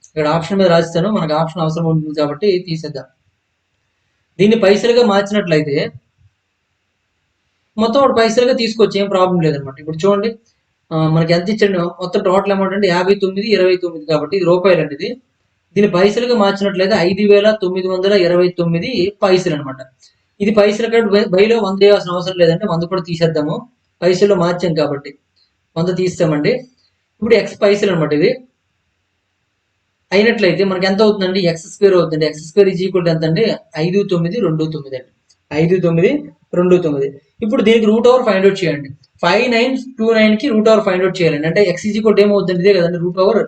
ఇక్కడ ఆప్షన్ మీద రాస్తాను, మనకు ఆప్షన్ అవసరం ఉంటుంది కాబట్టి తీసేద్దాం. దీన్ని పైసలుగా మార్చినట్లయితే మొత్తం ఒకటి పైసలుగా తీసుకోవచ్చు, ఏం ప్రాబ్లం లేదనమాట. ఇప్పుడు చూడండి, మనకి ఎంత ఇచ్చండి? మొత్తం టోటల్ అమౌంట్ అంటే 59,29 కాబట్టి ఇది రూపాయలు అండి. దీని పైసలుగా మార్చినట్లయితే 5,929 పైసలు అనమాట. ఇది పైసలు కాబట్టి బైలో 100 వేయాల్సిన అవసరం లేదంటే 100 కూడా తీసేద్దాము. పైసల్లో మార్చాం కాబట్టి 100 తీస్తామండి. ఇప్పుడు ఎక్స్ పైసలు అనమాట. ఇది అయినట్లయితే మనకి ఎంత అవుతుందండి? ఎక్స్ స్క్వేర్ అవుతుంది. ఎక్స్ స్క్వేర్ ఈజ్ ఈక్వల్ ఎంత అండి? 5929 అండి. 5929. ఇప్పుడు దీనికి రూట్ ఓవర్ ఫైండ్ అవుట్ చేయండి. 5929 కి రూట్ ఓవర్ ఫైండ్ అవుట్ చేయాలండి. అంటే ఎక్స్ ఈజ్ ఈక్వల్ ఏమవుతుంది? ఇదే కదండి, రూట్ ఓవర్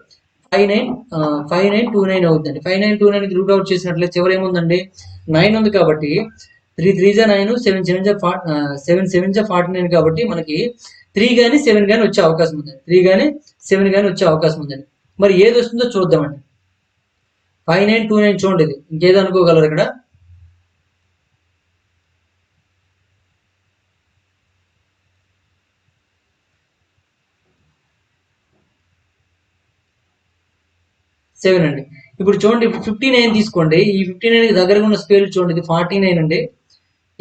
5929 అవుతుంది. 5929 కి రూట్ అవుట్ చేసినట్లయితే చివరి ఏముందండి? 9 ఉంది కాబట్టి 3 3 జా 9, 7 7 జా 49 కాబట్టి మనకి 3 కానీ 7 కానీ వచ్చే అవకాశం ఉందండి. 3 కానీ 7 కానీ వచ్చే అవకాశం ఉందండి. మరి ఏది వస్తుందో చూద్దామండి. 5929 చూడండి, ఇది ఇంకేదో అనుకోగలరు ఇక్కడ. సెవెన్ అండి. ఇప్పుడు చూడండి, 59 తీసుకోండి. ఈ 59 కి దగ్గరగా ఉన్న స్క్వేర్ చూడండి, ఇది 49 అండి.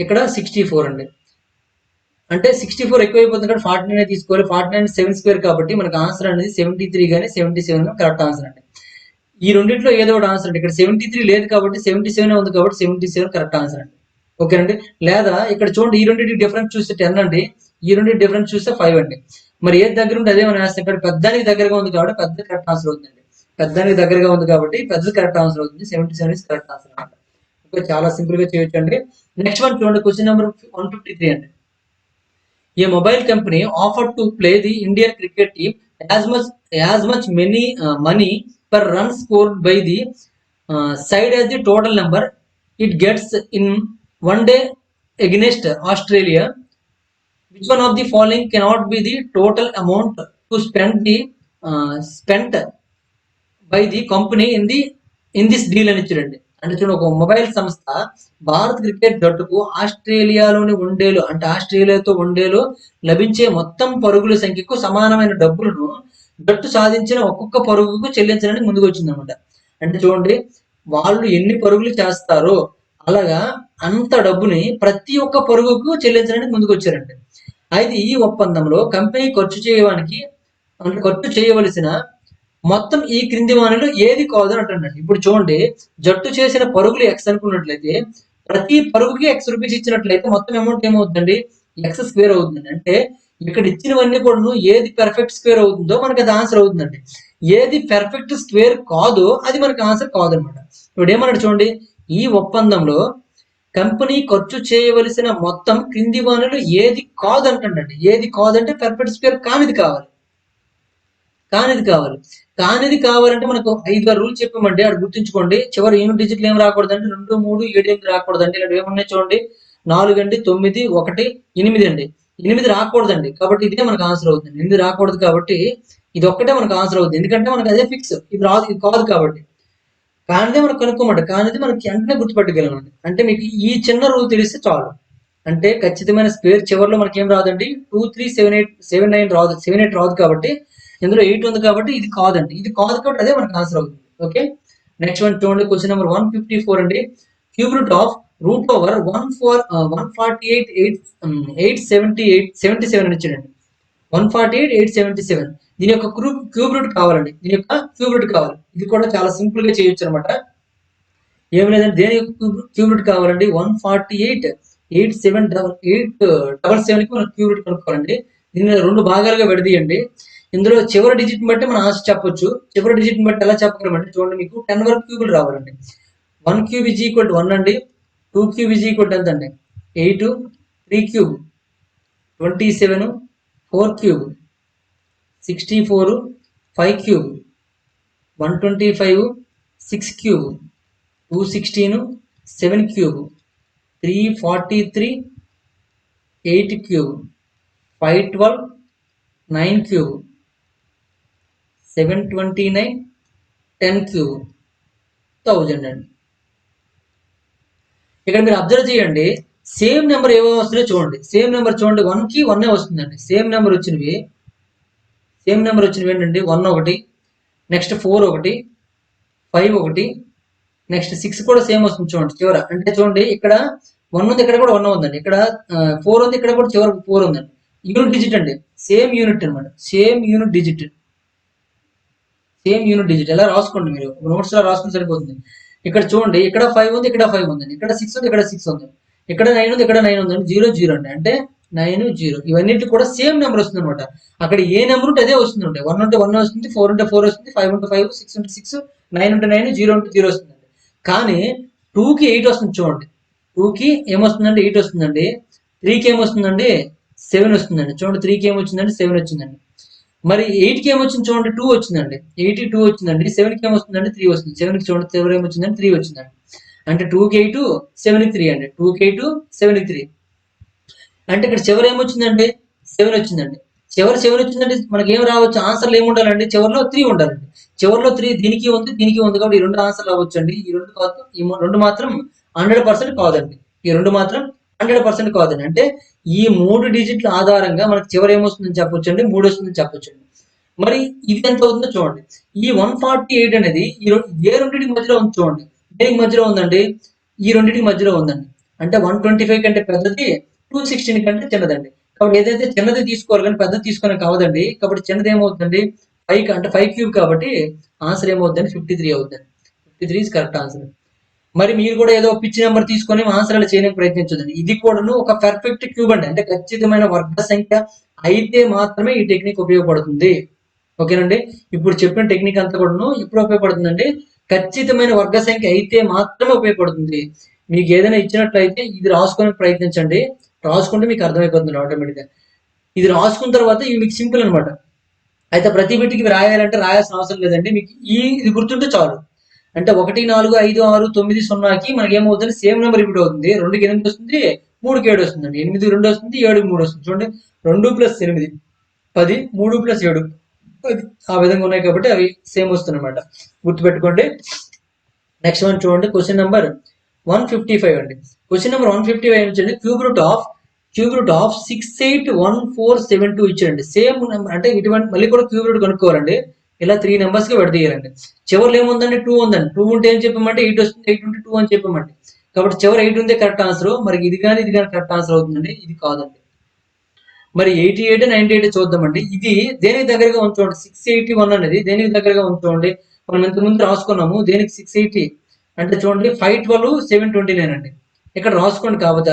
ఇక్కడ 64 అండి. అంటే 64 ఎక్కువైపోతుంది కాబట్టి 49 తీసుకోవాలి. 49 7 స్క్వేర్ కాబట్టి మనకు ఆన్సర్ అనేది 73 కానీ 77 కరెక్ట్ ఆన్సర్ అండి. ఈ రెండింటిలో ఏదో ఒకటి ఆన్సర్ అండి. ఇక్కడ 73 లేదు కాబట్టి 77 ఉంది కాబట్టి 77 కరెక్ట్ ఆన్సర్ అండి. ఓకే అండి. లేదా ఇక్కడ చూడండి, ఈ రెండింటి డిఫరెన్స్ చూస్తే 10 అండి, ఈ రెండింటి డిఫరెన్స్ చూస్తే 5 అండి. మరి ఏది దగ్గర ఉంటే అదే మనం వేస్తాం. ఇక్కడ పెద్దానికి దగ్గరగా ఉంది కాబట్టి పెద్ద కరెక్ట్ ఆన్సర్ అవుతుంది. పెద్దానికి దగ్గరగా ఉంది కాబట్టి పెద్ద కరెక్ట్ ఆన్సర్ అవుతుంది. 77 ఇస్ కరెక్ట్ ఆన్సర్ అనమాట. ఓకే, చాలా సింపుల్ గా చేయొచ్చు అండి. నెక్స్ట్ వన్ చూడండి, క్వశ్చన్ నెంబర్ 153 అండి. A mobile company offered to play the Indian cricket team as much money per run scored by the side as the total number it gets in one day against Australia. Which one of the following cannot be the total amount to spent by the company in this deal అని ఇచ్చారండి. అంటే చూడండి, ఒక mobile సంస్థ Bharat cricket జట్టుకు ఆస్ట్రేలియాలోని వన్డేలు, అంటే ఆస్ట్రేలియాతో వన్డేలో లభించే మొత్తం పరుగుల సంఖ్యకు సమానమైన డబ్బులను జట్టు సాధించిన ఒక్కొక్క పరుగుకు చెల్లించడానికి ముందుకు వచ్చిందనమాట. అంటే చూడండి, వాళ్ళు ఎన్ని పరుగులు చేస్తారో అలాగా అంత డబ్బుని ప్రతి ఒక్క పరుగుకు చెల్లించడానికి ముందుకు వచ్చారండి. అయితే ఈ ఒప్పందంలో కంపెనీ ఖర్చు చేయవలసిన మొత్తం ఈ క్రింది వానిలో ఏది కాదు అని అంటున్నాడు. ఇప్పుడు చూడండి, జట్టు చేసిన పరుగులు ఎక్స్ అనుకున్నట్లయితే ప్రతి పరుగుకి ఎక్స్ రూపీస్ ఇచ్చినట్లయితే మొత్తం అమౌంట్ ఏమవుతుందండి, ఎక్స్ స్క్వేర్ అవుతుంది. అంటే ఇక్కడ ఇచ్చినవన్నీ కూడా ఏది పెర్ఫెక్ట్ స్క్వేర్ అవుతుందో మనకి అది ఆన్సర్ అవుతుందండి. ఏది పెర్ఫెక్ట్ స్క్వేర్ కాదో అది మనకి ఆన్సర్ కాదనమాట. ఇప్పుడు ఏమన్నాడు చూడండి, ఈ ఒప్పందంలో కంపెనీ ఖర్చు చేయవలసిన మొత్తం క్రింది వానిలో ఏది కాదు అంటుండండి. ఏది కాదంటే పెర్ఫెక్ట్ స్క్వేర్ కానిది కావాలి. కానిది కావాలంటే మనకు 5 రూల్ చెప్పామండి, అక్కడ గుర్తుంచుకోండి. చివరి యూనిట్ డిజిట్లు ఏం రాకూడదండి, 2, 3, 7, 8 రాకూడదండి. ఇక్కడ ఏమున్నాయి చూడండి, 4 అండి, 9, 1, 8 అండి. 8 రాకూడదండి, కాబట్టి ఇదే మనకు ఆన్సర్ అవుతుంది. 8 రాకూడదు కాబట్టి ఇది ఒక్కటే మనకు ఆన్సర్ అవుతుంది, ఎందుకంటే మనకు అదే ఫిక్స్. ఇది రాదు, ఇది కాదు కాబట్టి. కానిదే మనం కనుక్కోమంట, కానిది మనకి వెంటనే గుర్తుపెట్టగలమండి. అంటే మీకు ఈ చిన్న రూల్ తెలిస్తే చాలు. అంటే ఖచ్చితమైన స్క్వేర్ చివరిలో మనకి ఏం రాదండి, 2, 3, 7, 8, 7, 9 రాదు, 7, 8 రాదు కాబట్టి ఇందులో 8 ఉంది కాబట్టి ఇది కాదండి. ఇది కాదు కాబట్టి అదే మనకు ఆన్సర్ అవుతుంది. ఓకే, నెక్స్ట్ వన్ చూడండి, క్వశ్చన్ నెంబర్ 154 అండి. Cube root of root over 148 877 అని ఇచ్చాడండి. 148 877 దీని యొక్క క్యూబ్ రూట్ కావాలండి. ఇది కూడా చాలా సింపుల్ గా చేయొచ్చు అనమాట. ఏం లేదంటే దేని క్యూబ్ రూట్ కావాలండి, 148 877 కి మనం క్యూబ్ రూట్ కనుక్కోవాలండి. దీన్ని 2 భాగాలుగా విడదీయండి. ఇందులో చివరి డిజిట్ బట్టి మనం ఆన్సర్ చెప్పొచ్చు. చివరి డిజిట్ బట్టి ఎలా చెప్పగలమంటే చూడండి, మీకు 10 వరకు క్యూబులు రావాలండి. 1 క్యూబ్ ఈజ్ ఈక్వల్ టు 1 అండి. 2 క్యూబ్ ఈజ్ ఈక్వల్ టు ఎంత అండి, 8. 3 cube 27. 4 cube 64. 5 cube 125. 6 cube 216. 7 cube 343. 8 cube 512. 9 cube 729. 10 cube 1000 అండి. ఇక్కడ మీరు అబ్జర్వ్ చేయండి, సేమ్ నెంబర్ ఏవో వస్తున్నాయో చూడండి. సేమ్ నెంబర్ చూడండి, 1 కి 1 వస్తుందండి. సేమ్ నెంబర్ వచ్చినవి ఏంటండి, 1 ఒకటి, నెక్స్ట్ 4 ఒకటి, 5 ఒకటి, నెక్స్ట్ 6 కూడా సేమ్ వస్తుంది చూడండి చివర. అంటే చూడండి, ఇక్కడ 1 ఉంది, ఇక్కడ కూడా 1 ఉందండి. ఇక్కడ 4 ఉంది, ఇక్కడ కూడా చివరికి 4 ఉందండి. యూనిట్ డిజిట్ అండి, సేమ్ యూనిట్ అనమాట. సేమ్ యూనిట్ డిజిట్ ఎలా రాసుకోండి, మీరు నోట్స్ లో రాసుకుని సరిపోతుంది. ఇక్కడ చూడండి, ఇక్కడ 5 ఉంది, ఇక్కడ 5 ఉందండి. ఇక్కడ 6 ఉంది, ఇక్కడ 6 ఉంది. ఇక్కడ 9 ఉంది, ఇక్కడ 9 ఉందండి. 0 0 అండి, అంటే 9 0. ఇవన్నిటి కూడా సేమ్ నెంబర్ వస్తుంది అనమాట. అక్కడ ఏ నెంబర్ ఉంటే అదే వస్తుంది. 1 ఉంటే 1 వస్తుంది, 4 ఉంటే 4 వస్తుంది, 5 ఉంటే 5, 6 ఉంటే 6, 9 ఉంటే 9, 0 ఉంటే 0 వస్తుందండి. కానీ 2కి 8 వస్తుంది చూడండి. 2కి ఏమొస్తుందండి, 8 వస్తుందండి. 3కి ఏమొస్తుందండి, 7 వస్తుందండి. చూడండి, 3కి ఏమొచ్చిందండి, 7 వచ్చిందండి. మరి 8కి ఏమొచ్చింది చూడండి, 2 వచ్చిందండి. 8కి 2 వచ్చిందండి. 7కి ఏమొస్తుందండి, 3 వస్తుంది. 7కి చూడండి, 7 ఏమొచ్చిందండి, 3 వచ్చిందండి. అంటే 2కి 8, 7కి 3 అండి. 2కి 8, 7కి 3. అంటే ఇక్కడ చివరి ఏమొచ్చిందండి, 7 వచ్చిందండి. చివరి 7 వచ్చిందంటే మనకి ఏం రావచ్చు, ఆన్సర్లు ఏమి ఉండాలండి, చివరిలో 3 ఉండాలండి. చివరిలో 3 దీనికి ఉంది, దీనికి ఉంది, కాబట్టి ఈ 2 ఆన్సర్లు అవ్వచ్చు అండి. ఈ 2 కాదు, ఈ 2 మాత్రం 100% కాదండి. ఈ 2 మాత్రం 100% కాదండి. అంటే ఈ 3 డిజిట్ల ఆధారంగా మనకి చివరి ఏమొస్తుందని చెప్పొచ్చు అండి, 3 వస్తుందని చెప్పొచ్చు అండి. మరి ఇది ఎంత అవుతుందో చూడండి. ఈ 148 అనేది ఏ రెండింటికి మధ్యలో ఉంది చూడండి. దేనికి మధ్యలో ఉందండి, ఈ రెండింటికి మధ్యలో ఉందండి. అంటే 125 కంటే పెద్దది, 216 కంటే చిన్నదండి. కాబట్టి ఏదైతే చిన్నది తీసుకోవాలి కానీ పెద్దది తీసుకునే కావదండి. కాబట్టి చిన్నది ఏమవుతుందండి, 5 అంటే 5 క్యూబ్ కాబట్టి ఆన్సర్ ఏమవుతుందండి, 53 అవుతుందండి. 53 ఇస్ కరెక్ట్ ఆన్సర్. మరి మీరు కూడా ఏదో పిచ్చి నెంబర్ తీసుకొని ఆన్సర్ అలా చేయడానికి ప్రయత్నించదండి. ఇది కూడాను ఒక పర్ఫెక్ట్ క్యూబ్ అండి, అంటే ఖచ్చితమైన వర్గ సంఖ్య అయితే మాత్రమే ఈ టెక్నిక్ ఉపయోగపడుతుంది. ఓకేనండి, ఇప్పుడు చెప్పిన టెక్నిక్ అంతా కూడాను ఎప్పుడు ఉపయోగపడుతుందండి, ఖచ్చితమైన వర్గ సంఖ్య అయితే మాత్రమే ఉపయోగపడుతుంది. మీకు ఏదైనా ఇచ్చినట్లయితే ఇది రాసుకోవడానికి ప్రయత్నించండి. రాసుకుంటే మీకు అర్థమైపోతుంది ఆటోమేటిక్గా. ఇది రాసుకున్న తర్వాత ఇది మీకు సింపుల్ అనమాట. అయితే ప్రతి బిట్కి రాయాలంటే రాయాల్సిన అవసరం లేదండి. మీకు ఇది గుర్తుంటే చాలు. అంటే 1 4 5 6 9 0కి మనకి ఏమవుతుంది, సేమ్ నెంబర్ రిపీట్ అవుతుంది. 2కి 8 వస్తుంది, 3కి 7 వస్తుందండి. 8 2 వస్తుంది, 7కి 3 వస్తుంది. చూడండి, 2 + 8 10, 3 + 7 10. ఆ విధంగా ఉన్నాయి కాబట్టి అవి సేమ్ వస్తుంది అనమాట. గుర్తుపెట్టుకోండి. నెక్స్ట్ వన్ చూడండి, క్వశ్చన్ నెంబర్ 155 అండి. క్వశ్చన్ నెంబర్ 155 ఏంటంటే క్యూబ్ రూట్ ఆఫ్ 681472 ఇచ్చారండి. సేమ్ నెంబర్, అంటే ఇటువంటి మళ్ళీ కూడా క్యూబ్ రూట్ కనుక్కోవాలండి. ఇలా 3 నెంబర్స్ కి విడదీయాలండి. చివరిలో ఏముందండి, 2 ఉందండి. 2 ఉంటే ఏం చెప్పామంటే 8 వస్తుంది, 8 ఉంటే 2 అని చెప్పామండి. కాబట్టి చివరి 8 ఉందే కరెక్ట్ ఆన్సర్. మరి ఇది కానీ కరెక్ట్ ఆన్సర్ అవుతుందండి, ఇది కాదండి. మరి 88, 98 చూద్దామండి. ఇది దేనికి దగ్గరగా ఉంచుకోండి, 681 అనేది దేనికి దగ్గరగా ఉంచుకోండి. మనం ఇంతకుముందు రాసుకున్నాము దేనికి 680 అంటే చూడండి 512 729 అండి. ఇక్కడ రాసుకోండి కాకపోతే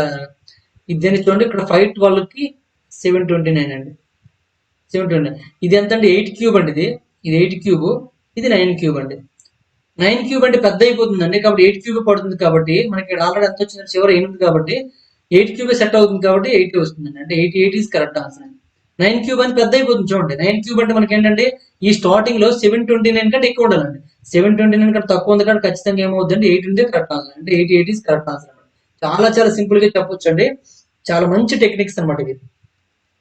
ఇది దేనికి చూడండి, ఇక్కడ 512కి 729 అండి. 729 ఇది ఎంత అండి, 8 క్యూబ్ అండి. ఇది 8 క్యూబ్, ఇది 9 క్యూబ్ అండి. 9 క్యూబ్ అంటే పెద్ద అయిపోతుందండి, కాబట్టి 8 క్యూబ్ పడుతుంది. కాబట్టి మనకి ఇక్కడ ఆల్రెడీ ఎంత వచ్చింది, చివరి 8 కాబట్టి 8 క్యూబ్ సెట్ అవుతుంది కాబట్టి 80 వస్తుందండి. అంటే 88 ఈజ్ కరెక్ట్ ఆన్సర్ అండి. 9 క్యూబ్ అని పెద్ద అయిపోతుంది చూడండి. 9 క్యూబ్ అంటే మనకి ఏంటంటే ఈ స్టార్టింగ్ లో 729 కంటే ఎక్కువ ఉండాలండి. 729 కంటే తక్కువ ఉంది కాబట్టి ఖచ్చితంగా ఏమవుతుందండి, 8 ఉంటే కరెక్ట్ ఆన్సర్. అంటే 88 ఈజ్ కరెక్ట్ ఆన్సర్ అనమాట. చాలా చాలా సింపుల్ గా చెప్పొచ్చు అండి. చాలా మంచి టెక్నిక్స్ అనమాట ఇవి.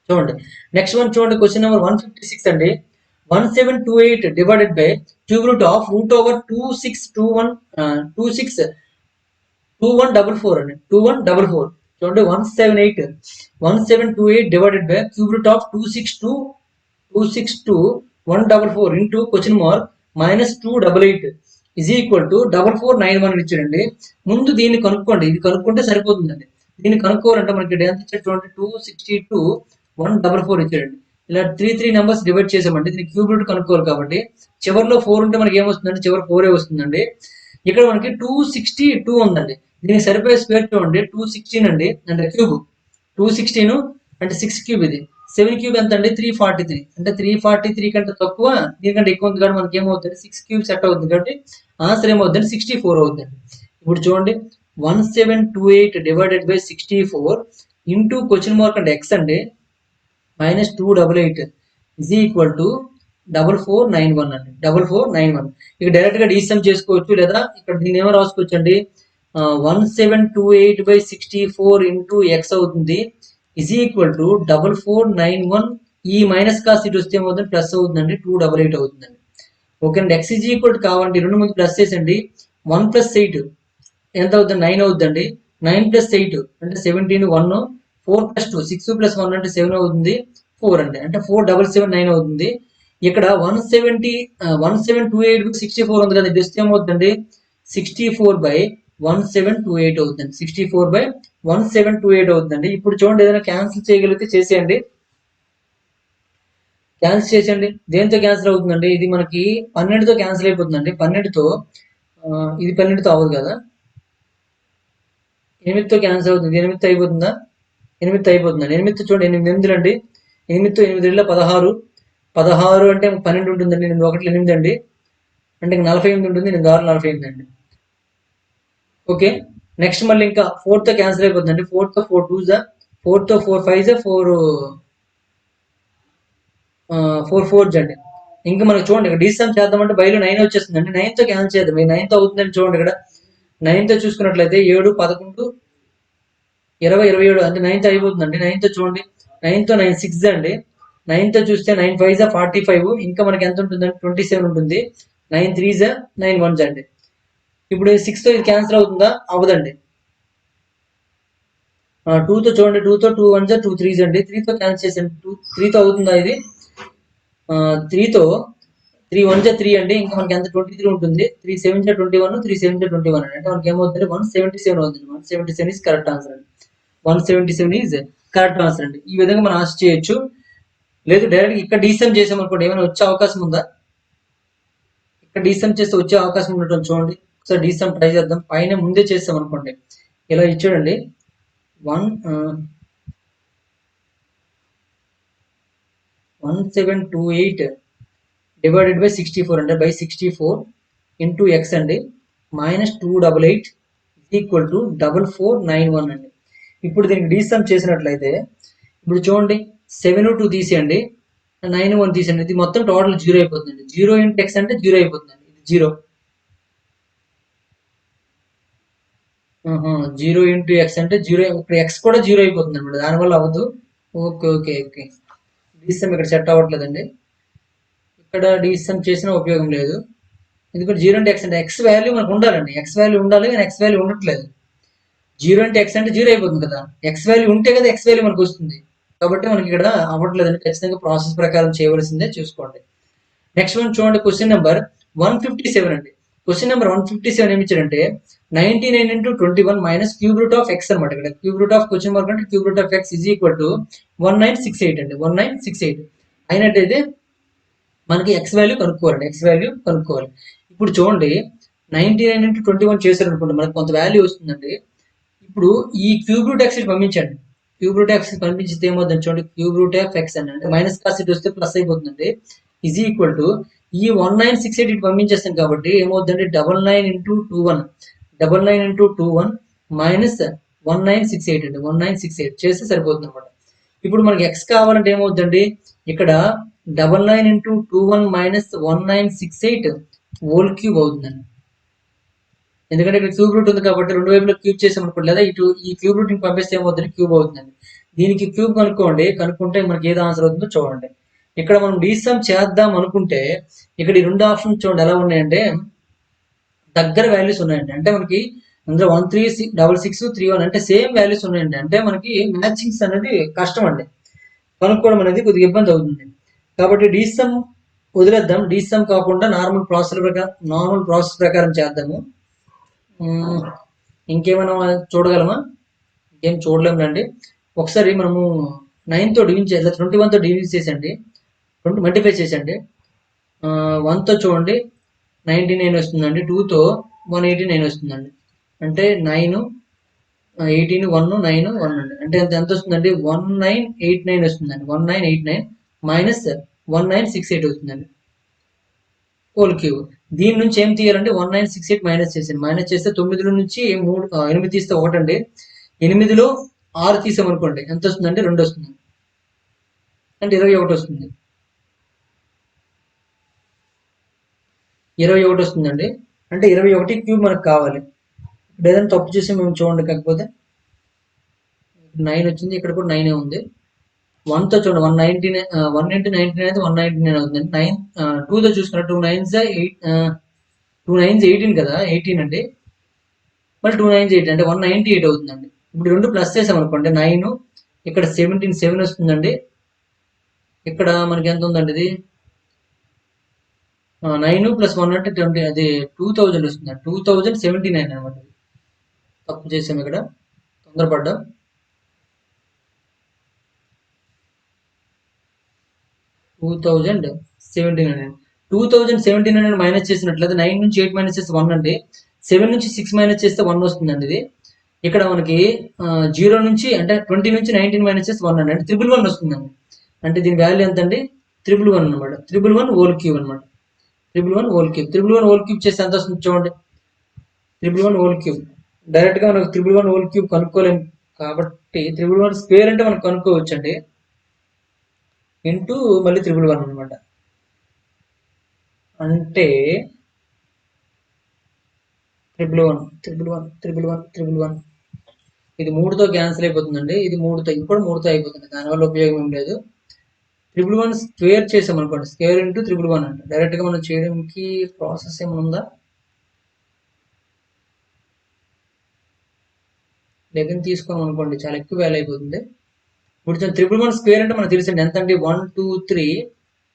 చూడండి నెక్స్ట్ వన్ చూడండి, క్వశ్చన్ నెంబర్ 156 అండి. 1728 divided by cube root of root over 2144 అండి. 2144 చూడండి, 1728 divided by cube root of 262 into question mark -288 is equal to 4491 ఇచ్చాడండి. ముందు దీన్ని కనుక్కోండి, ఇది కనుక్కుంటే సరిపోతుందండి. దీన్ని కనుక్కోవాలంటే మనకి ఎంత ఇచ్చాడు చూడండి, 262 144 ఇచ్చాడండి. ఇలా 3 నెంబర్స్ డివైడ్ చేసామండి. దీనికి క్యూబ్ రూట్ కనుక్కోవాలి కాబట్టి చివరిలో 4 ఉంటే మనకి ఏమొస్తుందండి, చివరి 4 వస్తుందండి. ఇక్కడ మనకి 262 ఉందండి. దీనికి సరిపోయే స్క్వేర్ చూడండి, 216 అండి. అంటే క్యూబ్ 216 అంటే 6 క్యూబ్, ఇది 7 క్యూబ్ ఎంత అండి, 343. అంటే 343 కంటే తక్కువ, దీనికంటే ఎక్కువ ఉంది కాబట్టి మనకి ఏమవుతుంది, 6 క్యూబ్ సెట్ అవుతుంది కాబట్టి ఆన్సర్ ఏమవుతుంది, 64 అవుతుంది. ఇప్పుడు చూడండి 1728 divided by 64 into question mark అంటే ఎక్స్ అండి -288 ఇజ్ ఈక్వల్ టు 4491 అండి. 4491 ఇక డైరెక్ట్ గా డీసమ్ చేసుకోవచ్చు, లేదా ఇక్కడ దీన్ని ఏమో రాసుకోవచ్చు అండి, 1728/64 ఇంటూ ఎక్స్ అవుతుంది ఇజ్ ఈక్వల్ టు 4491. ఈ మైనస్ కాస్ట్ ఇటు వస్తే ఏమవుతుంది, ప్లస్ అవుతుందండి, 288 అవుతుందండి. ఓకే అండి. ఎక్స్ ఈజ్ ఈక్వల్ కావాలంటే రెండు ముందు ప్లస్ చేసండి. 1 + 8 ఎంత అవుతుంది, 9 అవుతుందండి. 9 + 8 అంటే 17, 1 4 + 2 6 + 1 అంటే 7 అవుతుంది, 4 అండి. అంటే 4779 అవుతుంది. ఇక్కడ 1728/64 ఉంది కదా, జస్ట్ ఏమవుతుందండి, 64/1728 అవుతుంది. 64/1728 అవుతుందండి. ఇప్పుడు చూడండి, ఏదైనా క్యాన్సిల్ చేయగలిగితే చేసేయండి. క్యాన్సిల్ చేసేయండి. దేంతో క్యాన్సిల్ అవుతుందండి, ఇది మనకి 12తో క్యాన్సిల్ అయిపోతుందండి. 12తో ఇది 12తో అవ్వదు కదా, 8తో క్యాన్సిల్ అవుతుంది. 8తో అయిపోతుందా, 8తో అయిపోతుందండి. 8తో చూడండి, 8 8 అండి. 8తో 8 2 16 16 అంటే 12 ఉంటుందండి. 8 1 8 అండి. అంటే 48 ఉంటుంది. 8 6 48 అండి. ఓకే. నెక్స్ట్ మళ్ళీ ఇంకా 4తో క్యాన్సిల్ అయిపోతుందండి. 4తో 4 2 4తో 4 5 4 4 అండి. ఇంకా మనకి చూడండి, ఇక్కడ డీసమ్ చేద్దామంటే బయలు 9 వచ్చేస్తుందండి. 9తో క్యాన్సిల్ చేద్దాం. 9తో అవుతుందండి. చూడండి ఇక్కడ 9తో చూసుకున్నట్లయితే 7 11 20 27 అంటే 9తో అయిపోతుందండి. 9తో చూడండి, 9తో 9 6 అండి. 9తో చూస్తే 9 5 45. ఇంకా మనకి ఎంత ఉంటుందండి, 27 ఉంటుంది. 9 3 9 1 అండి. ఇప్పుడు 6తో ఇది క్యాన్సిల్ అవుతుందా, అవ్వదండి. 2తో చూడండి, 2తో 2 1 2 3 అండి. 3తో క్యాన్సిల్ చేసండి. 3తో అవుతుందా ఇది, 3తో 3 1 3 అండి. ఇంకా మనకి ఎంత 23 ఉంటుంది. 3 7 21 3 7 21 అండి. అంటే మనకి ఏమవుతుంది, 177 అవుతుంది. 177 ఇస్ కరెక్ట్ ఆన్సర్ అండి. 177 ఈజ్ కరెక్ట్ ఆన్సర్ అండి. ఈ విధంగా మనం ఆన్సర్ చేయొచ్చు. లేదు డైరెక్ట్ ఇక్కడ డీసమ్ చేసామనుకోండి, ఏమైనా వచ్చే అవకాశం ఉందా, ఇక్కడ డీసమ్ చేస్తే వచ్చే అవకాశం ఉన్నట్టు చూడండి. ఒకసారి డీసమ్ ట్రై చేద్దాం. పైన ముందే చేస్తాం అనుకోండి, ఇలా ఇచ్చాడండి 1728 డివైడెడ్ బై 64 అంటే బై 64 ఇంటూ ఎక్స్ అండి -288 ఈక్వల్ టు 4491 అండి. ఇప్పుడు దీనికి డీసమ్ చేసినట్లయితే ఇప్పుడు చూడండి, 7 2 తీసేయండి, 9 1 తీసేయండి. ఇది మొత్తం టోటల్ 0 అయిపోతుందండి. 0 ఇంటూ ఎక్స్ అంటే 0 అయిపోతుందండి. ఇది 0 0 ఇంటూ ఎక్స్ అంటే 0. ఇప్పుడు ఎక్స్ కూడా 0 అయిపోతుంది అనమాట, దానివల్ల అవ్వదు. Okay okay okay. డీసమ్ ఇక్కడ సెట్ అవ్వట్లేదండి. ఇక్కడ డీసమ్ చేసిన ఉపయోగం లేదు. ఎందుకంటే 0 అంటే ఎక్స్ అంటే ఎక్స్ వాల్యూ మనకు ఉండాలండి. ఎక్స్ వాల్యూ ఉండాలి, కానీ ఎక్స్ వాల్యూ ఉండట్లేదు. 0 అంటే ఎక్స్ అంటే 0 అయిపోతుంది కదా. ఎక్స్ వాల్యూ ఉంటే కదా ఎక్స్ వాల్యూ మనకు వస్తుంది. కాబట్టి మనకి ఇక్కడ అవ్వట్లేదండి. ఖచ్చితంగా ప్రాసెస్ ప్రకారం చేయవలసిందే, చూసుకోండి. నెక్స్ట్ వన్ చూడండి, క్వశ్చన్ నెంబర్ 157 అండి. క్వశ్చన్ నెంబర్ 157 ఏమి ఇచ్చారంటే 99 into 21 minus cube root of x అనమాట. ఇక్కడ cube root of question mark అంటే cube root of x is equal to 1968 అండి. 1968 అయినట్టయితే మనకి ఎక్స్ వాల్యూ కనుక్కోవాలండి. ఎక్స్ వాల్యూ కనుక్కోవాలి. ఇప్పుడు చూడండి 99 into 21 చేశారు అనుకోండి, మనకు కొంత వాల్యూ వస్తుందండి. ఇప్పుడు ఈ క్యూబ్ రూట్ ఎక్స్ పంపించండి. క్యూబ్ రూట్ ఎక్స్ పంపించితే ఏమవుతుంది చూడండి, క్యూబ్ రూట్ ఆఫ్ ఎక్స్ అని అంటే మైనస్ కాస్ ఇటు వస్తే ప్లస్ అయిపోతుందండి. ఈజ్ ఈక్వల్ టు ఈ 1968 ఇటు పంపించేస్తాం కాబట్టి ఏమవుతుందండి 99 into 21 99 into 21 మైనస్ 1968 అండి. 1968 చేస్తే సరిపోతుంది అనమాట. ఇప్పుడు మనకి ఎక్స్ కావాలంటే ఏమవుతుందండి, ఇక్కడ 99 into 21 మైనస్ 1968 హోల్ క్యూబ్ అవుతుందండి. ఎందుకంటే ఇక్కడ క్యూబ్ రూట్ ఉంది కాబట్టి రెండు వైపులో క్యూబ్ చేసాం అనుకోండి, లేదా ఇటు ఈ క్యూబ్ రూట్ పంపిస్తే ఏమవుతుంది, క్యూబ్ అవుతుందండి. దీనికి క్యూబ్ కనుక్కుంటే మనకి ఏది ఆన్సర్ అవుతుందో చూడండి. ఇక్కడ మనం డీసమ్ చేద్దాం అనుకుంటే ఇక్కడ ఈ రెండు ఆప్షన్స్ చూడండి ఎలా ఉన్నాయంటే దగ్గర వాల్యూస్ ఉన్నాయండి. అంటే మనకి అందులో 136631 అంటే సేమ్ వాల్యూస్ ఉన్నాయండి. అంటే మనకి మ్యాచింగ్స్ అనేది కష్టం అండి, కనుక్కోవడం అనేది కొద్దిగా ఇబ్బంది అవుతుంది. కాబట్టి డీసమ్ వదిలేద్దాం, డీసమ్ కాకుండా నార్మల్ ప్రాసెస్ ప్రకారం చేద్దాము. ఇంకేమైనా చూడగలమా? ఇంకేం చూడలేములండి. ఒకసారి మనము 9తో డివిజన్ చేయాలి, 21తో డివిజన్ చేసండి, 20 మల్టిప్లై చేసండి. 1తో చూడండి 99 వస్తుందండి, 2తో 189 వస్తుందండి. అంటే 9 18 1 9 1 అండి. అంటే ఎంత వస్తుందండి 1989 వస్తుందండి. 1989 మైనస్ 1968 వస్తుందండి హోల్ క్యూబ్. దీని నుంచి ఏం తీయాలంటే 1968 మైనస్ చేసాను. మైనస్ చేస్తే 9 నుంచి 8 తీస్తే 1 అండి. 8లో 6 తీసామనుకోండి ఎంత వస్తుందంటే 2 వస్తుంది, అంటే 21 వస్తుంది. 21 వస్తుందండి. అంటే 21 క్యూబ్ మనకు కావాలి. ఇప్పుడు ఏదైనా తప్పు చేసి మేము చూడండి, కాకపోతే 9 వచ్చింది, ఇక్కడ కూడా 9 ఉంది. 1తో చూడండి 199 1 into 99 అయితే 199 అవుతుంది. 2తో చూసుకున్న 2 9s 18 కదా, 18 అండి. మళ్ళీ 2 9s 8 అంటే 198 అవుతుందండి. ఇప్పుడు రెండు ప్లస్ చేసాం అనుకోండి 9 ఇక్కడ 17 7 వస్తుందండి. ఇక్కడ మనకి ఎంత ఉందండి, ఇది 9 ప్లస్ 1 అంటే 20, అది 2000 వస్తుంది. 2079 అనమాట. తప్పు చేసాం ఇక్కడ, తొందరపడ్డాం. 2079 మైనస్ చేసినట్లయితే 9 నుంచి 8 మైనస్ చేస్తే 1 అండి. 7 నుంచి 6 మైనస్ చేస్తే 1 వస్తుందండి. ఇది ఇక్కడ మనకి 0 నుంచి అంటే 20 నుంచి 19 మైనస్ చేస్తే 1 అండి, అంటే 111 వస్తుందండి. అంటే దీని వాల్యూ ఎంత అండి 111 అనమాట. 111 హోల్ క్యూబ్ అనమాట. 111 హోల్ క్యూబ్. 111 హోల్ క్యూబ్ చేస్తే ఎంత వస్తుంది చూడండి, 111 హోల్ క్యూబ్. డైరెక్ట్ గా మనకు 111 హోల్ క్యూబ్ కనుక్కోలేము కాబట్టి 111 స్క్వేర్ అంటే మనం కనుక్కోవచ్చు అండి, ఇంటూ మళ్ళీ 111 అనమాట. అంటే 111 ఇది 3తో క్యాన్సిల్ అయిపోతుందండి. ఇది 3తో, ఇది కూడా 3తో అయిపోతుంది. దానివల్ల ఉపయోగం ఏం లేదు. 111 స్క్వేర్ చేసాం అనుకోండి, స్క్వేర్ ఇంటూ 111 అంటే డైరెక్ట్ గా మనం చేయడానికి ప్రాసెస్ ఏమైనా ఉందా? 11 తీసుకోం అనుకోండి, చాలా ఎక్కువ వాల్యూ అయిపోతుంది. ఇప్పుడు 111 స్క్వేర్ అంటే మనకు తెలిసింది ఎంత అండి 1 2 3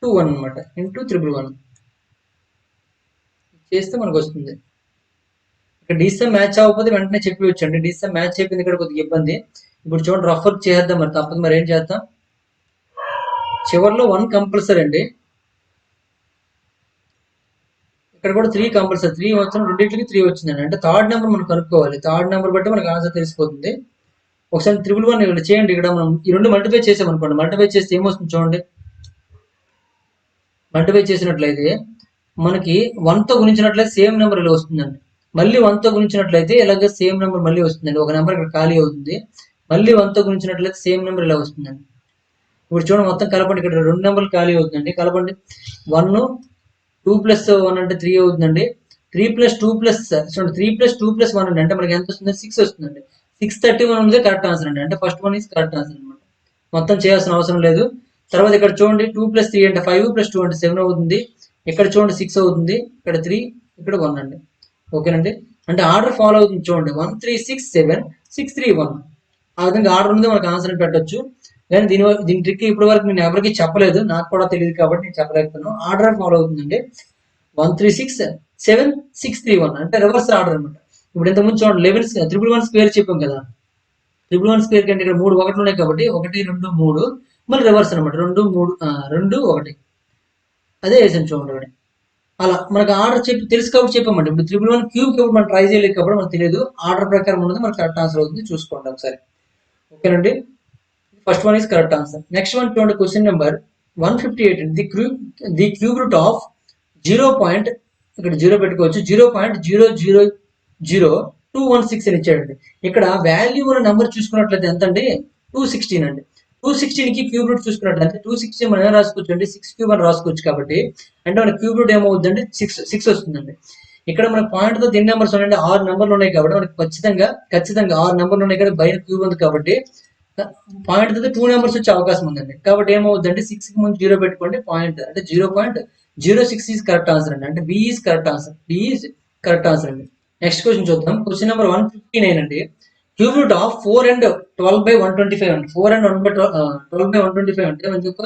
2 1 అనమాట, ఇంటూ 111 చేస్తే మనకు వస్తుంది. ఇక్కడ డీసమ్ మ్యాచ్ అవ్వకపోతే వెంటనే చెప్పి వచ్చండి. డీసమ్ మ్యాచ్ అయిపోయింది, ఇక్కడ కొద్దిగా ఇబ్బంది. ఇప్పుడు చూడండి రఫ్ వర్క్ చేద్దాం, మరి తప్పదు, మరి ఏం చేద్దాం. చివరిలో 1 కంపల్సరీ అండి. ఇక్కడ కూడా 3 కంపల్సరీ. 3 వచ్చిన రెండింటికి 3 వచ్చిందండి. అంటే థర్డ్ నెంబర్ మనం కనుక్కోవాలి. థర్డ్ నెంబర్ బట్టి మనకు ఆన్సర్ తెలిసిపోతుంది. ఒకసారి 111 ఇక్కడ చేయండి. ఇక్కడ మనం ఈ రెండు మల్టిప్లై చేసాం అనుకోండి, మల్టిప్లై చేస్తే ఏమొస్తుంది చూడండి. మల్టిప్లై చేసినట్లయితే మనకి 1తో గుణించినట్లయితే సేమ్ నెంబర్ ఇలా వస్తుందండి. మళ్ళీ 1తో గుణించినట్లయితే ఇలాగే సేమ్ నెంబర్ మళ్ళీ వస్తుందండి. ఒక నెంబర్ ఇక్కడ ఖాళీ అవుతుంది. మళ్ళీ 1తో గుణించినట్లయితే సేమ్ నెంబర్ ఇలా వస్తుందండి. ఇప్పుడు చూడండి మొత్తం కలపండి, ఇక్కడ 2 నెంబర్లు ఖాళీ అవుతుందండి. కలపండి. 1 2 ప్లస్ 1 అంటే 3 అవుతుందండి. 3 ప్లస్ 2 ప్లస్ చూడండి 3 ప్లస్ 2 ప్లస్ 1 అండి, అంటే మనకి ఎంత వస్తుంది 6 వస్తుందండి. 631 ఉంది కరెక్ట్ ఆన్సర్ అండి. అంటే first one is correct answer అనమాట. మొత్తం చేయాల్సిన అవసరం లేదు. తర్వాత ఇక్కడ చూడండి 2 ప్లస్ 3 అంటే 5 ప్లస్ 2 అంటే 7 అవుతుంది. ఇక్కడ చూడండి 6 అవుతుంది. ఇక్కడ 3, ఇక్కడ 1 అండి. ఓకేనండి. అంటే ఆర్డర్ ఫాలో అవుతుంది చూడండి, 1 3 6 7 6 3 1. ఆ విధంగా ఆర్డర్ ఉంది, మనకు ఆన్సర్ పెట్టొచ్చు. కానీ దీని ట్రిక్ ఇప్పటి వరకు నేను ఎవరికి చెప్పలేదు, నాకు కూడా తెలియదు కాబట్టి నేను చెప్పలేకపోతున్నాను. ఆర్డర్ ఫాలో అవుతుందండి 1 3 6 7 6 3 1, అంటే రివర్స్ ఆర్డర్ అనమాట. ఇప్పుడు ఇంతకుముందు చూడండి 11 111 స్క్వేర్ చెప్పాం కదా. 111 స్క్వేర్ కంటే ఇక్కడ 3 ఒకటి ఉన్నాయి కాబట్టి 1 2 3 మళ్ళీ రివర్స్ అనమాట 2 3 2 1 అదే వేసాను చూడండి ఒకటి. అలా మనకు ఆర్డర్ చెప్పి తెలుసు కాబట్టి చెప్పామండి. ఇప్పుడు 111 క్యూబ్ కాబట్టి మనం ట్రై చేయలేదు కాబట్టి మనకు తెలియదు. ఆర్డర్ ప్రకారం ఉన్నది మనకు కరెక్ట్ ఆన్సర్ అవుతుంది, చూసుకోండి ఒకసారి. ఓకేనండి, first one is correct answer. Next one చూడండి, question number 158. The cube root of 0. ఇక్కడ 0 పెట్టుకోవచ్చు. 0.000216 అని ఇచ్చాడండి. ఇక్కడ వాల్యూ ఉన్న నెంబర్ చూసుకున్నట్లయితే ఎంత అండి, 216 అండి. 216 కి క్యూబ్ రూట్ చూసుకున్నట్లయితే 216 మనం ఏం రాసుకోవచ్చు అండి, 6 క్యూబ్ అని రాసుకోవచ్చు. కాబట్టి అంటే మన క్యూబ్ రూట్ ఏమవుతుందండి, 6 వస్తుందండి. ఇక్కడ మన పాయింట్ తో ఎన్ని నెంబర్స్ ఉన్నాయండి, 6 నెంబర్లు ఉన్నాయి కాబట్టి మనకి ఖచ్చితంగా 6 నెంబర్లు ఉన్నాయి కాబట్టి బయట క్యూబ్ ఉంది కాబట్టి పాయింట్ తో 2 నెంబర్స్ వచ్చే అవకాశం ఉందండి. కాబట్టి ఏమవుతుందంటే 6 కి ముందు 0 పెట్టుకోండి, పాయింట్ అంటే 0.06 ఈజ్ కరెక్ట్ ఆన్సర్ అండి. అంటే బి ఈజ్ కరెక్ట్ ఆన్సర్, అండి. నెక్స్ట్ క్వశ్చన్ చూద్దాం. క్వశ్చన్ నెంబర్ 159 అండి. క్యూబ్ రూట్ ఆఫ్ 4 and 12/125 అండి. 4 and 12/125 అంటే మనకి ఒక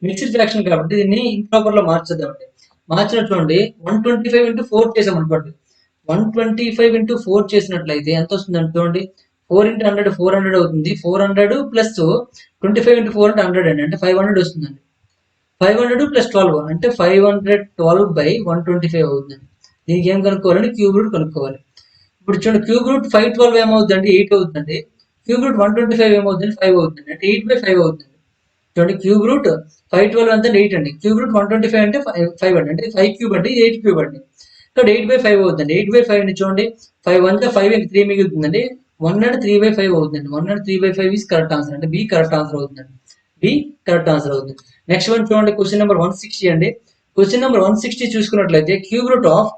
మిక్స్డ్ ఫ్రాక్షన్ కాబట్టి దీన్ని ఇంప్రాపర్ లో మార్చేద్దామండి. మార్చినట్లుండి 125 into 4 చేసాం అనుకోండి. 125 into 4 చేసినట్లయితే ఎంత వస్తుంది అంటే 4 into 100 400 అవుతుంది. 400 plus 25 into 4 అంటే 100 అండి. అంటే 500 వస్తుందండి. 500 plus 12 అంటే 512/125 అవుతుందండి. దీనికి ఏం కనుక్కోవాలండి, క్యూబ్ రూట్ కనుక్కోవాలి. ఇప్పుడు చూడండి, క్యూబ్ రూట్ 512 ఏమవుతుందండి, 8 అవుతుందండి. క్యూబ్ రూట్ 125 ఏమవుతుంది, 5 అవుతుంది. అంటే 8/5 అవుతుంది. చూడండి, క్యూబ్ రూట్ 512 అంటే 8 అండి. క్యూబ్ రూట్ 125 అంటే 5 అండి. అంటే 5 క్యూబ్ అండి, 8 క్యూబ్ అండి. ఇక్కడ 8/5 అవుతుంది. 8/5 ని చూడండి, 5 1 5 ఇంక 3 మిగులుతుందండి. 103/5 అవుతుందండి. 103/5 ఈస్ కరెక్ట్ ఆన్సర్. అంటే బి కరెక్ట్ ఆన్సర్ అవుతుందండి. బి కరెక్ట్ ఆన్సర్ అవుతుంది. నెక్స్ట్ వన్ చూడండి, క్వశ్చన్ నెంబర్ 160 అండి. క్వశ్చన్ నెంబర్ 160 చూసుకున్నట్లయితే cube root of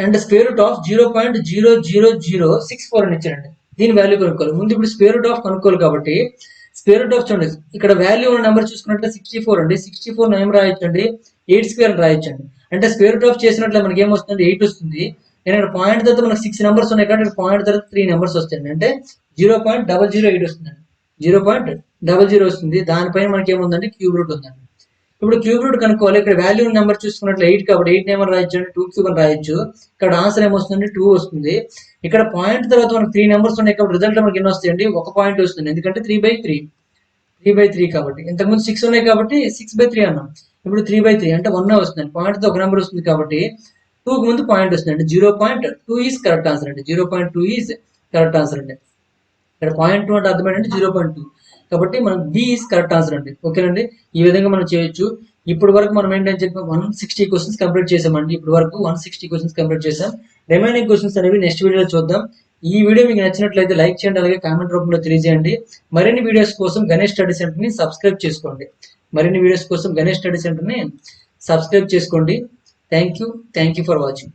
and square root of 0.00064 అని ఇచ్చారండి. దీని వాల్యూ కనుక్కోవాలి. ముందు ఇప్పుడు స్క్వేర్ రూట్ ఆఫ్ కనుక్కోవాలి కాబట్టి స్క్వేర్ రూట్ ఆఫ్ చూడండి, ఇక్కడ వాల్యూ ఉన్న నెంబర్ చూసుకున్నట్లయితే 64 అండి. 64 ఏం రాయొచ్చండి, 8 స్క్వేర్ అని రాయొచ్చండి. అంటే స్క్వేర్ రూట్ ఆఫ్ చేసినట్లయితే మనకి ఏమొస్తుంది, 8 వస్తుంది. నేను ఇక్కడ పాయింట్ తర్వాత మనకి 6 నెంబర్స్ ఉన్నాయి కాబట్టి పాయింట్ తర్వాత 3 నెంబర్స్ వస్తాయండి. అంటే 0.008 వస్తుందండి. 0.00 వస్తుంది. దానిపైన మనకి ఏముందండి, క్యూబ్ రూట్ ఉందండి. ఇప్పుడు క్యూబ్ రూట్ కనుక్కోవాలి. ఇక్కడ వాల్యూ నెంబర్ చూసుకున్నట్లు 8 కాబట్టి 8 నెంబర్ రాయొచ్చు, 2 క్యూబ్ అని రాయొచ్చు. ఇక్కడ ఆన్సర్ ఏమొస్తుంది, 2 వస్తుంది. ఇక్కడ పాయింట్ తర్వాత మనకి 3 నెంబర్స్ ఉన్నాయి కాబట్టి రిజల్ట్ మనకి ఎన్ని వస్తాయండి, 1 పాయింట్ వస్తుంది. ఎందుకంటే 3/3 కాబట్టి. ఇంతకుముందు 6 ఉన్నాయి కాబట్టి 6/3 అన్నాం. ఇప్పుడు 3/3 అంటే 1 వస్తుంది. పాయింట్ తో ఒక నెంబర్ వస్తుంది కాబట్టి 2 కి ముందు పాయింట్ వస్తుంది. అంటే 0.2 ఈజ్ కరెక్ట్ ఆన్సర్ అండి. 0.2 ఈజ్ కరెక్ట్ ఆన్సర్ అండి. ఇక్కడ 0.2 అంటే అర్థమైందండి 0.2. కాబట్టి మనం బి ఈజ్ కరెక్ట్ ఆన్సర్ అండి. ఓకేనండి, ఈ విధంగా మనం చేయొచ్చు. ఇప్పుడు వరకు మనం ఏంటని చెప్పి 160 క్వశ్చన్స్ కంప్లీట్ చేసామండి. ఇప్పుడు వరకు 160 క్వశ్చన్స్ కంప్లీట్ చేసాం. రిమైనింగ్ క్వశ్చన్స్ అనేవి నెక్స్ట్ వీడియోలో చూద్దాం. ఈ వీడియో మీకు నచ్చినట్లయితే లైక్ చేయండి, అలాగే కామెంట్ రూపంలో తెలియజేయండి. మరిన్ని వీడియోస్ కోసం గణేష్ స్టడీ సెంటర్ ని సబ్స్క్రైబ్ చేసుకోండి. Thank you for watching.